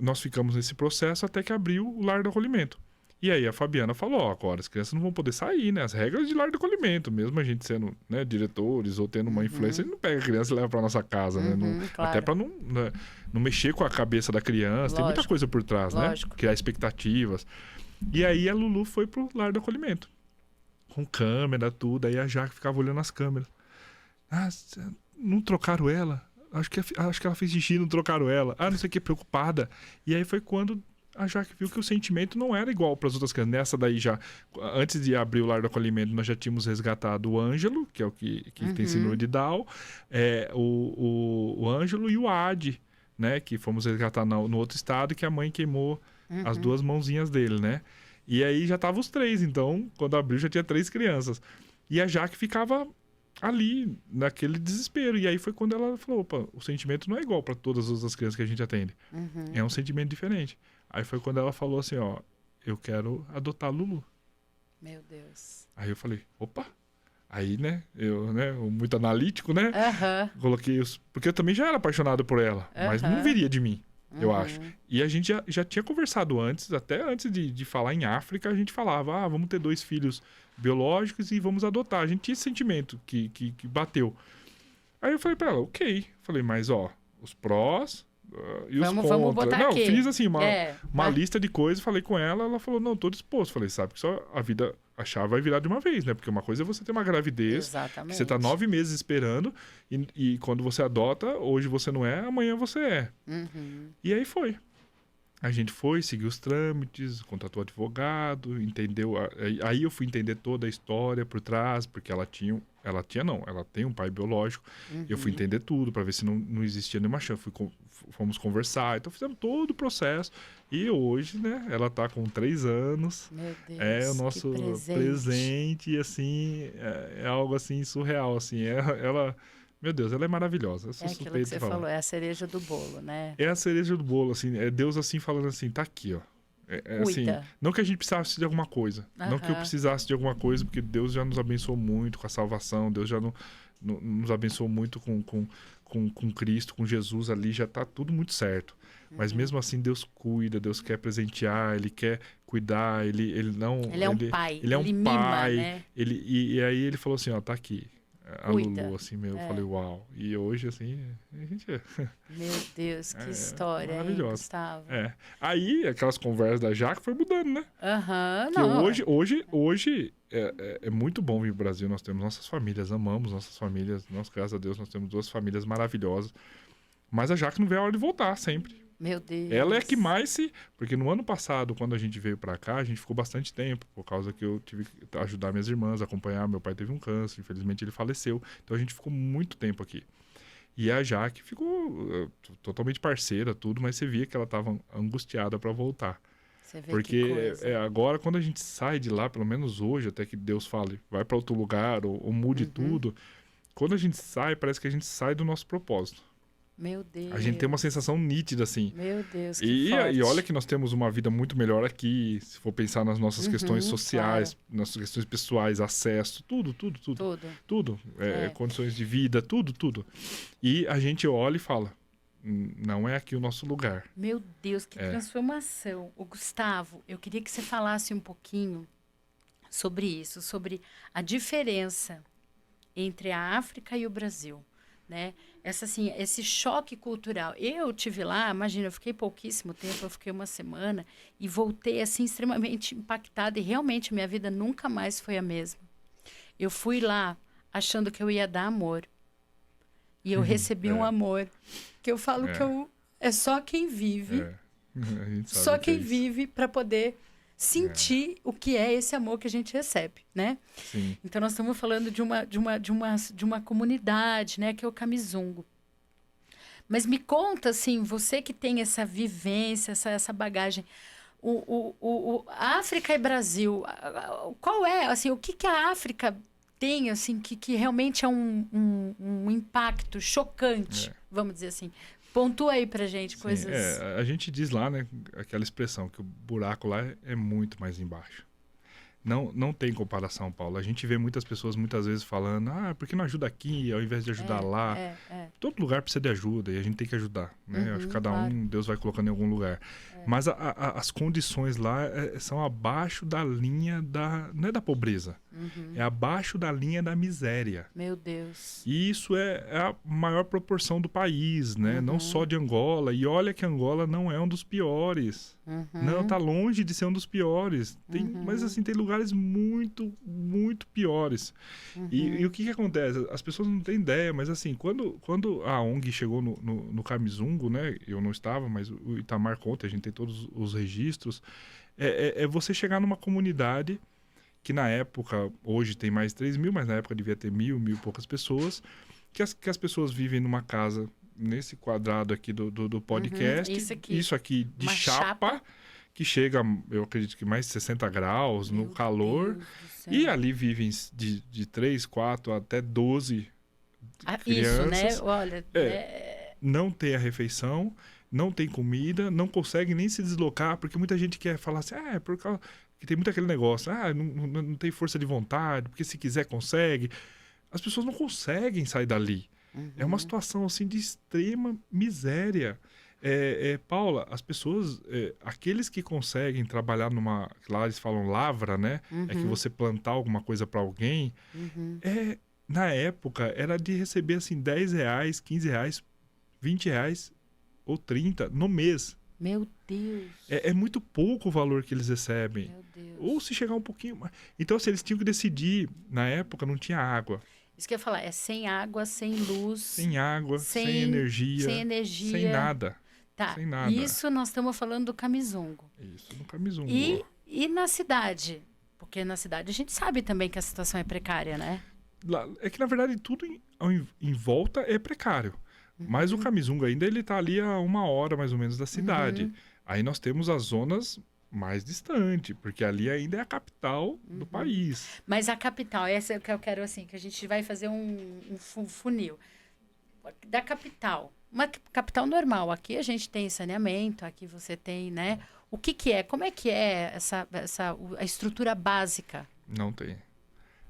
Speaker 2: nós ficamos nesse processo até que abriu o lar do acolhimento. E aí a Fabiana falou, ó, agora as crianças não vão poder sair, né? As regras de lar do acolhimento, mesmo a gente sendo, né, diretores ou tendo uma influência, a gente não pega a criança e leva para nossa casa, né? Não,
Speaker 1: claro.
Speaker 2: Até para não, né, não mexer com a cabeça da criança, tem muita coisa por trás, né? Criar expectativas. E aí a Lulu foi pro lar do acolhimento. Com câmera, tudo. Aí a Jaque ficava olhando as câmeras. Ah, não trocaram ela? Acho que ela fez xixi, não trocaram ela. Ah, não sei o que, preocupada. E aí foi quando a Jaque viu que o sentimento não era igual para as outras crianças. Nessa daí já, antes de abrir o lar do acolhimento, nós já tínhamos resgatado o Ângelo, que é o que tem síndrome de Down, o Ângelo e o Adi, né? Que fomos resgatar no outro estado, que a mãe queimou as 2 mãozinhas dele, né? E aí já tava os 3, então, quando abriu já tinha 3 crianças. E a Jaque ficava ali, naquele desespero. E aí foi quando ela falou, opa, o sentimento não é igual para todas as outras crianças que a gente atende. É um sentimento diferente. Aí foi quando ela falou assim, ó, eu quero adotar a Lulu.
Speaker 1: Meu Deus.
Speaker 2: Aí eu falei, opa. Aí, né, eu muito analítico, né? Coloquei porque eu também já era apaixonado por ela, mas não viria de mim. Eu acho. E a gente já tinha conversado antes, até antes de falar em África, a gente falava, vamos ter 2 filhos biológicos e vamos adotar. A gente tinha esse sentimento que bateu. Aí eu falei pra ela, ok. Falei, mas ó, os prós e os contras.
Speaker 1: Vamos botar
Speaker 2: não,
Speaker 1: aqui.
Speaker 2: fiz assim, uma lista de coisas, falei com ela, ela falou, não, tô disposto. Falei, sabe que só a vida, a chave vai virar de uma vez, né? Porque uma coisa é você ter uma gravidez, que você tá 9 meses esperando, e quando você adota, hoje você não é, amanhã você é. E aí foi. A gente foi, seguiu os trâmites, contratou advogado, entendeu. Aí eu fui entender toda a história por trás, porque ela tem um pai biológico. Eu fui entender tudo para ver se não existia nenhuma chance. Fomos conversar, então fizemos todo o processo. E hoje, né, ela tá com 3 anos.
Speaker 1: Meu Deus,
Speaker 2: é o nosso presente, e assim, é algo assim surreal, assim. Ela Meu Deus, ela é maravilhosa. Eu sou
Speaker 1: aquilo que você falou, é a cereja do bolo, né?
Speaker 2: É a cereja do bolo, assim. É Deus assim falando assim, tá aqui, ó. Assim, não que a gente precisasse de alguma coisa. Não que eu precisasse de alguma coisa, porque Deus já nos abençoou muito com a salvação. Deus já nos abençoou muito com Cristo, com Jesus ali. Já tá tudo muito certo. Mas mesmo assim, Deus cuida, Deus quer presentear, Ele quer cuidar, Ele não...
Speaker 1: Ele é um pai.
Speaker 2: Ele é um
Speaker 1: mima,
Speaker 2: pai.
Speaker 1: Né?
Speaker 2: E aí Ele falou assim, ó, tá aqui. A
Speaker 1: Cuida.
Speaker 2: Lulu, assim, eu falei, uau. E hoje, assim, a gente...
Speaker 1: Meu Deus, que história,
Speaker 2: maravilhosa.
Speaker 1: hein, Gustavo?
Speaker 2: Aí, aquelas conversas da Jaque foi mudando, né?
Speaker 1: não.
Speaker 2: Hoje é muito bom vir pro Brasil. Nós temos nossas famílias, amamos nossas famílias. Graças a Deus, nós temos 2 famílias maravilhosas. Mas a Jaque não vê a hora de voltar, sempre.
Speaker 1: Meu Deus.
Speaker 2: Ela é que mais se... Porque no ano passado, quando a gente veio pra cá, a gente ficou bastante tempo, por causa que eu tive que ajudar minhas irmãs, acompanhar. Meu pai teve um câncer, infelizmente ele faleceu. Então a gente ficou muito tempo aqui. E a Jaque ficou totalmente parceira, tudo, mas você via que ela estava angustiada para voltar.
Speaker 1: Você vê
Speaker 2: porque
Speaker 1: que coisa.
Speaker 2: Agora, quando a gente sai de lá, pelo menos hoje, até que Deus fale, vai para outro lugar ou mude tudo, quando a gente sai, parece que a gente sai do nosso propósito.
Speaker 1: Meu Deus.
Speaker 2: A gente tem uma sensação nítida, assim.
Speaker 1: Meu Deus, que forte.
Speaker 2: E olha que nós temos uma vida muito melhor aqui, se for pensar nas nossas questões sociais, nas questões pessoais, acesso, tudo. Condições de vida, tudo. E a gente olha e fala, não é aqui o nosso lugar.
Speaker 1: Meu Deus, que transformação. O Gustavo, eu queria que você falasse um pouquinho sobre isso, sobre a diferença entre a África e o Brasil. Né? Esse choque cultural. Eu tive lá, imagina, eu fiquei pouquíssimo tempo, eu fiquei 1 semana e voltei assim extremamente impactada e realmente minha vida nunca mais foi a mesma. Eu fui lá achando que eu ia dar amor e eu recebi um amor que eu falo que é só quem vive, só quem vive para poder sentir o que é esse amor que a gente recebe, né?
Speaker 2: Sim.
Speaker 1: Então nós estamos falando de uma comunidade, né, que é o Kamizungo. Mas me conta, assim, você que tem essa vivência, essa bagagem, África e Brasil, qual é, assim, o que a África tem, assim, que realmente é um impacto chocante, vamos dizer assim, Pontua aí pra gente
Speaker 2: Sim,
Speaker 1: coisas...
Speaker 2: a gente diz lá, né, aquela expressão, que o buraco lá é muito mais embaixo. Não tem comparação, Paulo. A gente vê muitas pessoas muitas vezes falando, por que não ajuda aqui ao invés de ajudar lá? Todo lugar precisa de ajuda e a gente tem que ajudar, né? Acho que cada
Speaker 1: claro.
Speaker 2: Deus vai colocando em algum lugar. Mas as condições lá são abaixo da linha não é da pobreza, é abaixo da linha da miséria.
Speaker 1: Meu Deus.
Speaker 2: E isso é a maior proporção do país, né? Não só de Angola. E olha que Angola não é um dos piores. Não, tá longe de ser um dos piores. Mas assim, tem lugares muito, muito piores. E o que acontece? As pessoas não têm ideia, mas assim, quando a ONG chegou no Kamizungo, né? Eu não estava, mas o Itamar conta, a gente tem todos os registros. É você chegar numa comunidade que na época, hoje tem mais de 3 mil, mas na época devia ter mil e poucas pessoas, que as pessoas vivem numa casa, nesse quadrado aqui do podcast, isso aqui de chapa, que chega, eu acredito que mais de 60 graus no calor, e ali vivem de 3, 4 até 12 crianças.
Speaker 1: Isso, né? Olha...
Speaker 2: Não tem a refeição, não tem comida, não consegue nem se deslocar, porque muita gente quer falar assim, por causa... que tem muito aquele negócio, não tem força de vontade, porque se quiser consegue. As pessoas não conseguem sair dali. É uma situação assim de extrema miséria. Paula, as pessoas, aqueles que conseguem trabalhar lá eles falam lavra, né? É que você plantar alguma coisa para alguém. Na época, era de receber assim R$10, R$15, R$20 ou 30 no mês.
Speaker 1: Meu Deus.
Speaker 2: É muito pouco o valor que eles recebem.
Speaker 1: Meu Deus.
Speaker 2: Ou se chegar um pouquinho mais. Então, assim, eles tinham que decidir. Na época, não tinha água.
Speaker 1: Isso que eu ia falar, é sem água, sem luz.
Speaker 2: Sem água, sem energia.
Speaker 1: Sem energia.
Speaker 2: Sem nada.
Speaker 1: Tá.
Speaker 2: Sem nada.
Speaker 1: Isso nós estamos falando do Kamizungo.
Speaker 2: Isso, no Kamizungo.
Speaker 1: E na cidade? Porque na cidade a gente sabe também que a situação é precária, né?
Speaker 2: É que, na verdade, tudo em volta é precário. Mas o Kamizungo ainda, ele tá ali a 1 hora, mais ou menos, da cidade. Aí nós temos as zonas mais distantes, porque ali ainda é a capital do país.
Speaker 1: Mas a capital, essa é o que eu quero, assim, que a gente vai fazer um funil. Da capital, uma capital normal. Aqui a gente tem saneamento, aqui você tem, né? O que é? Como é que é a estrutura básica?
Speaker 2: Não tem.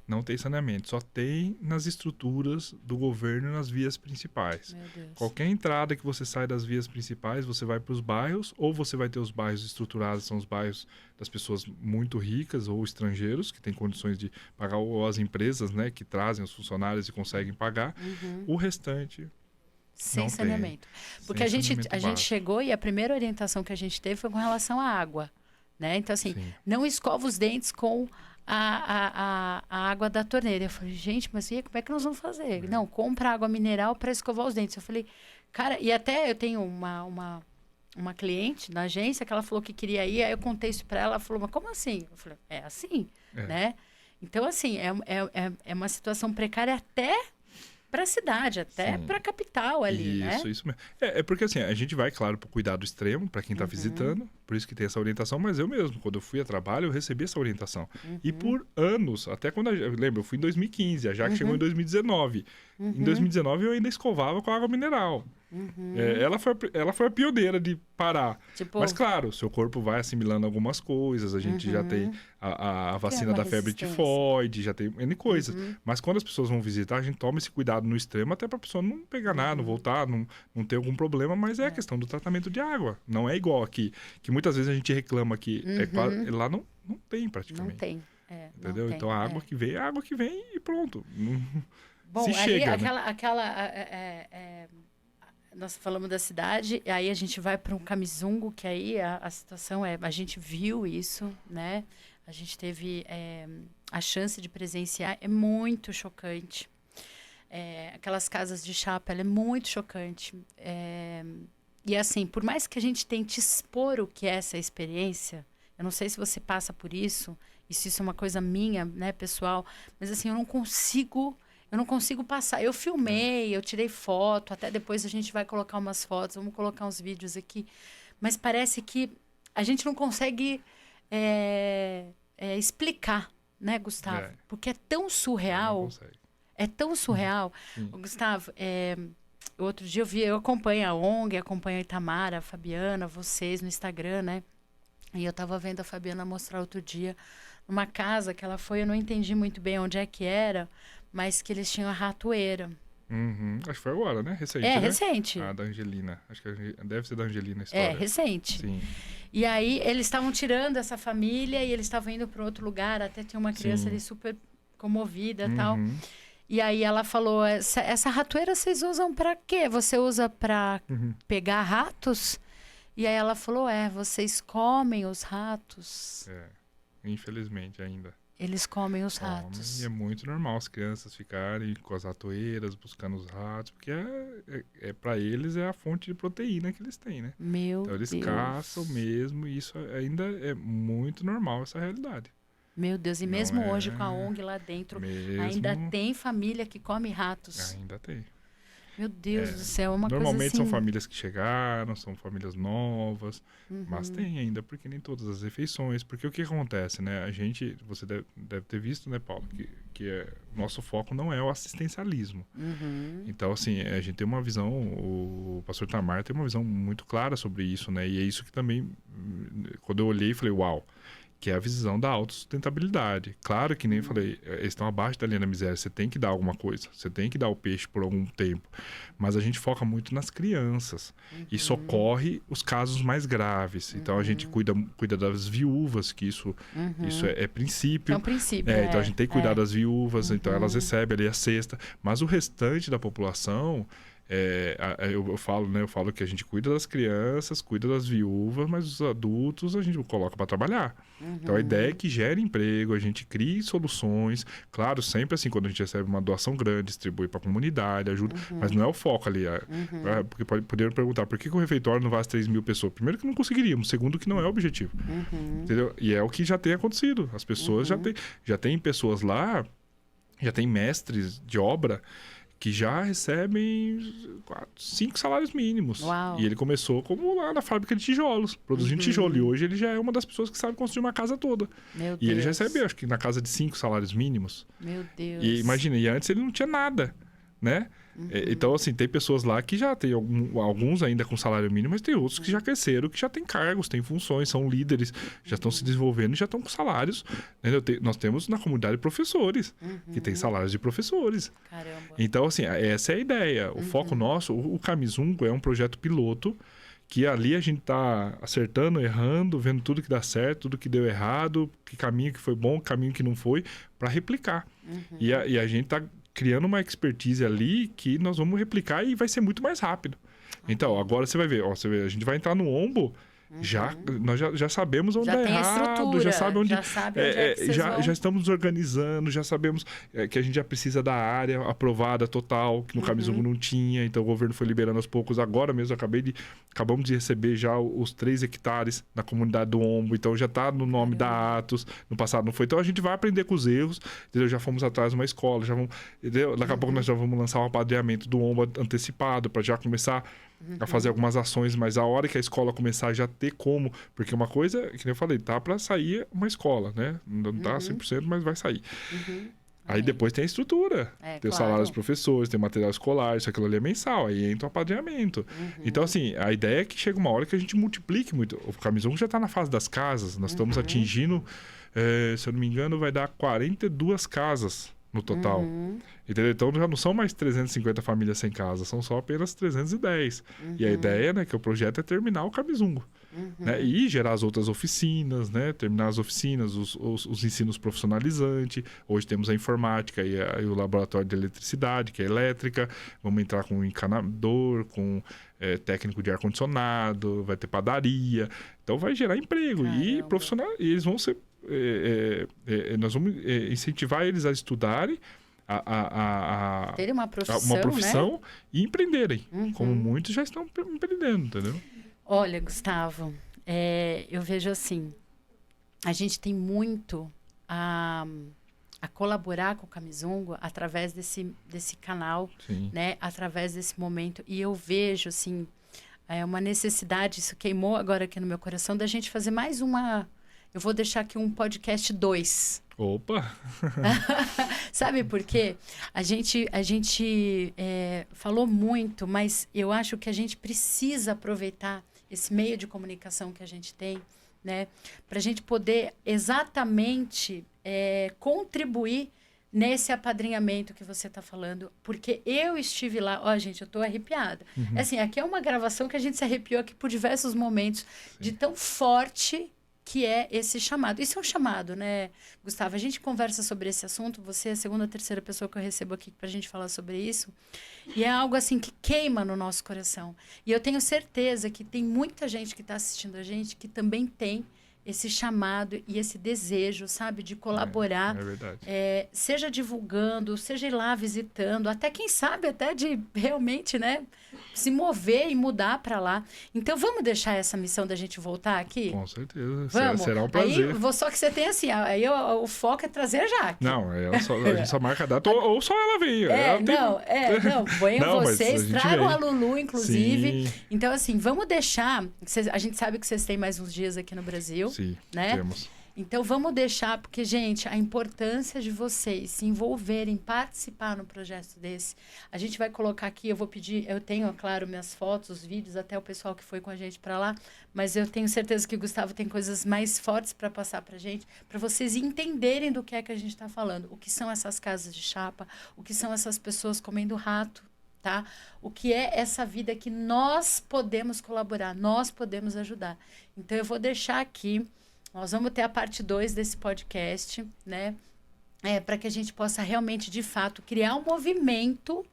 Speaker 2: Não tem saneamento, só tem nas estruturas do governo e nas vias principais.
Speaker 1: Meu Deus.
Speaker 2: Qualquer entrada que você sai das vias principais, você vai para os bairros, ou você vai ter os bairros estruturados, são os bairros das pessoas muito ricas ou estrangeiros, que têm condições de pagar, ou as empresas, né, que trazem os funcionários e conseguem pagar. O restante...
Speaker 1: Sem saneamento. Porque a gente chegou e a primeira orientação que a gente teve foi com relação à água. Né? Então, assim, não escova os dentes com a água da torneira. Eu falei, gente, mas como é que nós vamos fazer? Não, compra água mineral para escovar os dentes. Eu falei, cara, e até eu tenho uma cliente na agência que ela falou que queria ir, aí eu contei isso para ela, ela falou, mas como assim? Eu falei, é assim, né? Então, assim, é uma situação precária até para a cidade, até para a capital ali, né?
Speaker 2: Isso mesmo. É porque assim, a gente vai, claro, para o cuidado extremo, para quem está visitando, por isso que tem essa orientação, mas eu mesmo, quando eu fui a trabalho, eu recebi essa orientação. E por anos, até quando, eu lembro, eu fui em 2015, a Jaque chegou em 2019. Em 2019 eu ainda escovava com água mineral. Ela foi a pioneira de parar. Mas claro, seu corpo vai assimilando algumas coisas, a gente já tem a vacina da febre tifoide, já tem N coisas. Mas quando as pessoas vão visitar, a gente toma esse cuidado no extremo, até para a pessoa não pegar nada, não voltar, não ter algum problema, mas é a questão do tratamento de água. Não é igual aqui, que muitas vezes a gente reclama que lá não tem praticamente.
Speaker 1: Não tem.
Speaker 2: Entendeu?
Speaker 1: Não tem,
Speaker 2: então a água que vem é a água que vem e pronto.
Speaker 1: Bom,
Speaker 2: se
Speaker 1: ali,
Speaker 2: chega,
Speaker 1: nós falamos da cidade, e aí a gente vai para um Kamizungo, que aí a situação a gente viu isso, né? A gente teve a chance de presenciar, é muito chocante. Aquelas casas de chapa, ela é muito chocante. E assim, por mais que a gente tente expor o que é essa experiência, eu não sei se você passa por isso, e se isso é uma coisa minha, né, pessoal, mas assim, eu não consigo passar. Eu filmei, eu tirei foto, até depois a gente vai colocar umas fotos, vamos colocar uns vídeos aqui. Mas parece que a gente não consegue explicar, né, Gustavo? Porque é tão surreal.
Speaker 2: Não consegue.
Speaker 1: É tão surreal. Gustavo, outro dia eu acompanho a ONG, acompanho a Itamara, a Fabiana, vocês no Instagram, né? E eu tava vendo a Fabiana mostrar outro dia uma casa que ela foi, eu não entendi muito bem onde é que era, mas que eles tinham a ratoeira.
Speaker 2: Acho que foi agora, né? Recente,
Speaker 1: É,
Speaker 2: né?
Speaker 1: recente.
Speaker 2: Ah, da Angelina. Acho que deve ser da Angelina a história.
Speaker 1: É, recente.
Speaker 2: Sim.
Speaker 1: E aí eles estavam tirando essa família e eles estavam indo para outro lugar, até tinha uma criança ali super comovida e tal. E aí ela falou, essa ratoeira vocês usam para quê? Você usa para pegar ratos? E aí ela falou, vocês comem os ratos.
Speaker 2: Infelizmente ainda.
Speaker 1: Eles comem os ratos.
Speaker 2: E é muito normal as crianças ficarem com as ratoeiras, buscando os ratos, porque para eles é a fonte de proteína que eles têm, né? Então eles caçam mesmo, e isso ainda é muito normal, essa realidade.
Speaker 1: Meu Deus, e mesmo hoje com a ONG lá dentro, ainda tem família que come ratos.
Speaker 2: Ainda tem.
Speaker 1: Meu Deus do céu, é uma coisa assim...
Speaker 2: Normalmente são famílias que chegaram, são famílias novas, mas tem ainda, porque nem todas as refeições. Porque o que acontece, né? A gente, você deve ter visto, né, Paulo, que nosso foco não é o assistencialismo. Então, assim, a gente tem uma visão, o pastor Itamar tem uma visão muito clara sobre isso, né? E é isso que também, quando eu olhei, falei, uau, que é a visão da autossustentabilidade. Claro que nem falei, eles estão abaixo da linha da miséria, você tem que dar alguma coisa, você tem que dar o peixe por algum tempo, mas a gente foca muito nas crianças e socorre os casos mais graves. Então a gente cuida das viúvas, que isso é princípio.
Speaker 1: É um princípio.
Speaker 2: Então a gente tem que cuidar das viúvas, então elas recebem ali a cesta, mas o restante da população... eu falo que a gente cuida das crianças, cuida das viúvas, mas os adultos a gente coloca para trabalhar. Então a ideia é que gere emprego, a gente crie soluções. Claro, sempre assim, quando a gente recebe uma doação grande, distribui para a comunidade, ajuda, mas não é o foco ali. Porque poderiam perguntar, por que o refeitório não vai às 3.000 pessoas? Primeiro que não conseguiríamos, segundo que não é o objetivo. Entendeu? E é o que já tem acontecido. As pessoas já tem pessoas lá, já tem mestres de obra que já recebem 5 salários mínimos.
Speaker 1: Uau.
Speaker 2: E ele começou como lá na fábrica de tijolos, produzindo tijolo. E hoje ele já é uma das pessoas que sabe construir uma casa toda.
Speaker 1: Meu
Speaker 2: e
Speaker 1: Deus.
Speaker 2: ele já recebe, acho que na casa de 5 salários mínimos.
Speaker 1: Meu Deus.
Speaker 2: E imagina, e antes ele não tinha nada, né? Então, assim, tem pessoas lá que já tem alguns ainda com salário mínimo, mas tem outros que já cresceram, que já têm cargos, têm funções, são líderes, já estão se desenvolvendo e já estão com salários. Né? Nós temos na comunidade professores, que têm salários de professores.
Speaker 1: Caramba.
Speaker 2: Então, assim, essa é a ideia. O foco nosso, o Camisungo é um projeto piloto, que ali a gente está acertando, errando, vendo tudo que dá certo, tudo que deu errado, que caminho que foi bom, que caminho que não foi, para replicar. E a gente está criando uma expertise ali que nós vamos replicar e vai ser muito mais rápido. Então, agora você vai ver, a gente vai entrar no Ombo, nós já sabemos onde dá errado, já sabe onde, já estamos nos organizando, já sabemos que a gente já precisa da área aprovada total, que no Camisungo não tinha, então o governo foi liberando aos poucos. Agora mesmo acabamos de receber já os 3 hectares na comunidade do Ombo, então já está no nome da Atos, no passado não foi. Então a gente vai aprender com os erros, entendeu? Já fomos atrás de uma escola, já vamos, entendeu? Daqui a pouco nós já vamos lançar um apadrinhamento do Ombo antecipado, para já começar a fazer algumas ações, mas a hora que a escola começar já ter como, porque uma coisa, que nem eu falei, tá para sair uma escola, né? Não tá 100%, mas vai sair. Aí depois tem a estrutura, tem os salários dos professores, tem material escolar, isso aquilo ali é mensal, aí entra o apadrinhamento. Então, assim, a ideia é que chega uma hora que a gente multiplique muito. O Camisungo já está na fase das casas, nós estamos atingindo, se eu não me engano, vai dar 42 casas no total. Entendeu? Então já não são mais 350 famílias sem casa, são só apenas 310. E a ideia, né, que o projeto é terminar o Camisungo. Né? E gerar as outras oficinas, né? Terminar as oficinas, os ensinos profissionalizantes. Hoje temos a informática e o laboratório de eletricidade, que é elétrica. Vamos entrar com encanador, com técnico de ar-condicionado, vai ter padaria. Então vai gerar emprego. E profissional, e eles vão ser... nós vamos incentivar eles a estudarem,
Speaker 1: terem uma profissão,
Speaker 2: né? E empreenderem, como muitos já estão empreendendo, entendeu?
Speaker 1: Olha, Gustavo, eu vejo assim, a gente tem muito a colaborar com o Camisungo através desse canal, né? Através desse momento, e eu vejo assim, uma necessidade, isso queimou agora aqui no meu coração, da gente fazer mais uma... Eu vou deixar aqui um podcast 2.
Speaker 2: Opa!
Speaker 1: Sabe por quê? A gente falou muito, mas eu acho que a gente precisa aproveitar esse meio de comunicação que a gente tem, né? Para a gente poder exatamente contribuir nesse apadrinhamento que você está falando, porque eu estive lá, ó, gente, eu estou arrepiada. Assim, aqui é uma gravação que a gente se arrepiou aqui por diversos momentos, de tão forte que é esse chamado. Isso é um chamado, né, Gustavo? A gente conversa sobre esse assunto, você é a segunda ou terceira pessoa que eu recebo aqui para a gente falar sobre isso, e é algo assim que queima no nosso coração. E eu tenho certeza que tem muita gente que está assistindo a gente que também tem esse chamado e esse desejo, sabe, de colaborar,
Speaker 2: É verdade.
Speaker 1: Seja divulgando, seja ir lá visitando, até quem sabe até de realmente, né, se mover e mudar para lá. Então vamos deixar essa missão da gente voltar aqui?
Speaker 2: Com certeza.
Speaker 1: Vamos.
Speaker 2: Será um prazer.
Speaker 1: Aí, só que você tem assim, aí o foco é trazer a Jaque.
Speaker 2: Não, a gente só marca a data ou só ela vem.
Speaker 1: Não, venham vocês, tragam a
Speaker 2: vem.
Speaker 1: Lulu, inclusive.
Speaker 2: Sim.
Speaker 1: Então, assim, vamos deixar. A gente sabe que vocês têm mais uns dias aqui no Brasil.
Speaker 2: Sim,
Speaker 1: né?
Speaker 2: temos.
Speaker 1: Então, vamos deixar, porque, gente, a importância de vocês se envolverem, participar no projeto desse. A gente vai colocar aqui, eu vou pedir, eu tenho, claro, minhas fotos, os vídeos, até o pessoal que foi com a gente para lá, mas eu tenho certeza que o Gustavo tem coisas mais fortes para passar para gente, para vocês entenderem do que é que a gente está falando. O que são essas casas de chapa, o que são essas pessoas comendo rato, tá? O que é essa vida que nós podemos colaborar, nós podemos ajudar. Então, eu vou deixar aqui, nós vamos ter a parte 2 desse podcast, né? Para que a gente possa realmente, de fato, criar um movimento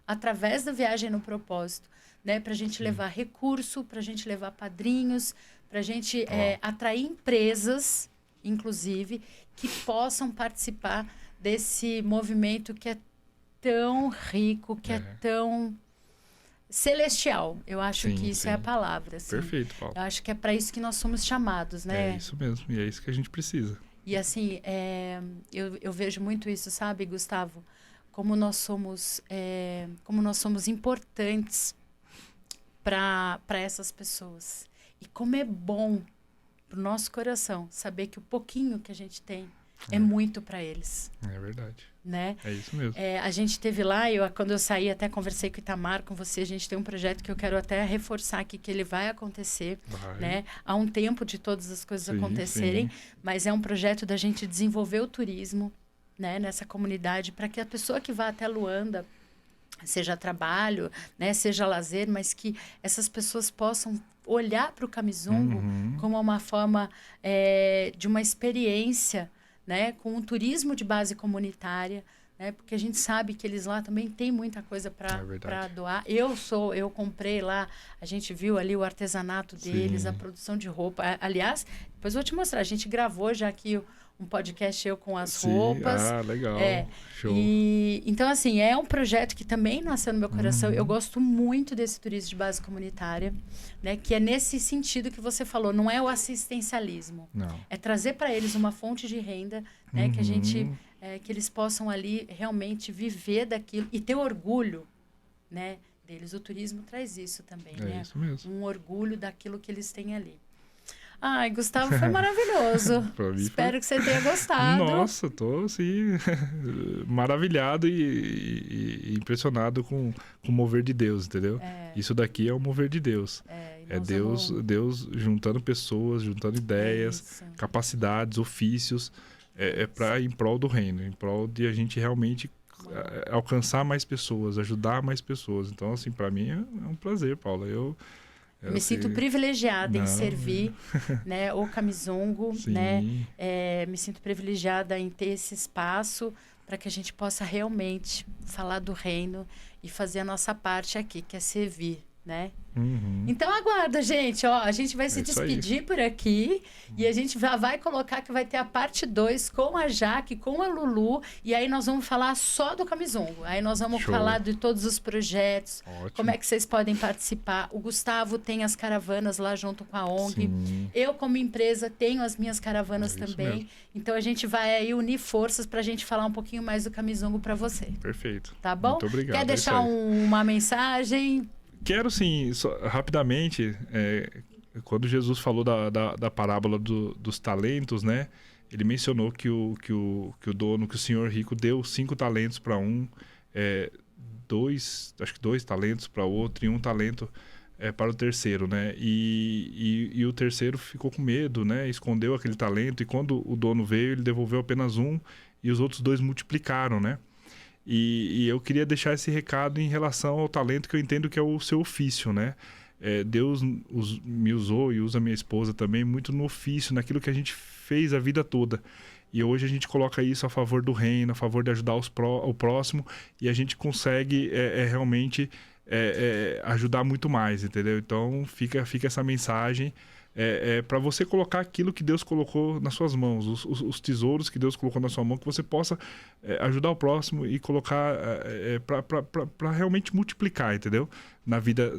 Speaker 1: através da Viagem no Propósito, né? Para a gente levar recurso, para a gente levar padrinhos, para a gente atrair empresas, inclusive, que possam participar desse movimento que é tão rico, que é tão celestial. Eu acho que isso é a palavra. Assim.
Speaker 2: Perfeito, Paulo.
Speaker 1: Eu acho que é para isso que nós somos chamados, né?
Speaker 2: É isso mesmo, e é isso que a gente precisa.
Speaker 1: E assim, eu vejo muito isso, sabe, Gustavo? Como nós somos importantes para essas pessoas. E como é bom para o nosso coração saber que o pouquinho que a gente tem é muito para eles.
Speaker 2: É verdade.
Speaker 1: Né?
Speaker 2: É isso mesmo.
Speaker 1: A gente teve lá, quando eu saí, até conversei com o Itamar, com você, a gente tem um projeto que eu quero até reforçar aqui, que ele vai acontecer, né? Há um tempo de todas as coisas acontecerem, mas é um projeto da gente desenvolver o turismo, né? Nessa comunidade, para que a pessoa que vá até Luanda, seja trabalho, né? Seja lazer, mas que essas pessoas possam olhar para o Camisungo como uma forma de uma experiência, né, com um turismo de base comunitária, né, porque a gente sabe que eles lá também têm muita coisa para doar. Eu comprei lá, a gente viu ali o artesanato deles, a produção de roupa. Aliás, depois eu vou te mostrar, a gente gravou já aqui um podcast eu com as roupas.
Speaker 2: Ah, legal. Show.
Speaker 1: Então, assim, é um projeto que também nasceu no meu coração. Eu gosto muito desse turismo de base comunitária, né? Que é nesse sentido que você falou, não é o assistencialismo.
Speaker 2: Não.
Speaker 1: É trazer para eles uma fonte de renda, né? Que a gente, que eles possam ali realmente viver daquilo e ter orgulho, né? Deles. O turismo traz isso também, né?
Speaker 2: Isso mesmo.
Speaker 1: Um orgulho daquilo que eles têm ali. Ai, Gustavo, foi maravilhoso. Espero que você tenha gostado.
Speaker 2: Nossa, tô assim, maravilhado e impressionado com o mover de Deus, entendeu? Isso daqui é o mover de Deus. É Deus juntando pessoas, juntando ideias, capacidades, ofícios, em prol do reino, em prol de a gente realmente alcançar mais pessoas, ajudar mais pessoas. Então, assim, para mim é um prazer, Paula. Eu
Speaker 1: me sinto privilegiada em servir, né, o Camisungo, né? Me sinto privilegiada em ter esse espaço para que a gente possa realmente falar do reino e fazer a nossa parte aqui, que é servir, né? Então aguarda, gente, ó, a gente vai se despedir por aqui e a gente vai colocar que vai ter a parte 2 com a Jaque, com a Lulu, e aí nós vamos falar só do Camisungo. Aí nós vamos falar de todos os projetos, como é que vocês podem participar. O Gustavo tem as caravanas lá junto com a ONG. Eu, como empresa, tenho as minhas caravanas também. Mesmo. Então a gente vai aí unir forças para a gente falar um pouquinho mais do Camisungo para você.
Speaker 2: Perfeito.
Speaker 1: Tá bom?
Speaker 2: Muito obrigado.
Speaker 1: Quer deixar uma mensagem?
Speaker 2: Quero, sim, rapidamente, quando Jesus falou da parábola dos talentos, né? ele mencionou que o dono, que o senhor rico deu 5 talentos para um, acho que 2 talentos para outro e 1 talento para o terceiro, né? E o terceiro ficou com medo, né? Escondeu aquele talento, e quando o dono veio, ele devolveu apenas 1 e os outros 2 multiplicaram, né? E eu queria deixar esse recado em relação ao talento, que eu entendo que é o seu ofício, né? Deus me usou e usa minha esposa também muito no ofício, naquilo que a gente fez a vida toda. E hoje a gente coloca isso a favor do reino, a favor de ajudar o próximo, e a gente consegue realmente ajudar muito mais, entendeu? Então fica essa mensagem para você colocar aquilo que Deus colocou nas suas mãos, os tesouros que Deus colocou na sua mão, que você possa ajudar o próximo e colocar para realmente multiplicar, entendeu? Na vida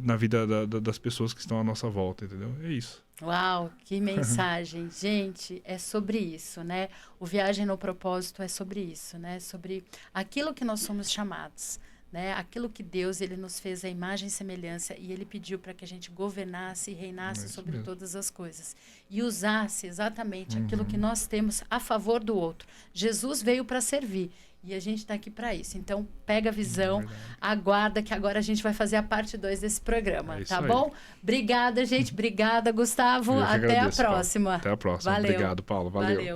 Speaker 2: das pessoas que estão à nossa volta, entendeu? É isso.
Speaker 1: Uau, que mensagem. Gente, é sobre isso, né? O Viagem no Propósito é sobre isso, né? Sobre aquilo que nós somos chamados, né? Aquilo que Deus, ele nos fez a imagem e semelhança, e ele pediu para que a gente governasse e reinasse sobre mesmo. Todas as coisas. E usasse exatamente aquilo que nós temos a favor do outro. Jesus veio para servir. E a gente está aqui para isso. Então, pega a visão, aguarda que agora a gente vai fazer a parte 2 desse programa, tá bom? Obrigada, gente. Obrigada, Gustavo. Até a próxima.
Speaker 2: Paulo. Até a próxima.
Speaker 1: Valeu.
Speaker 2: Obrigado, Paulo. Valeu.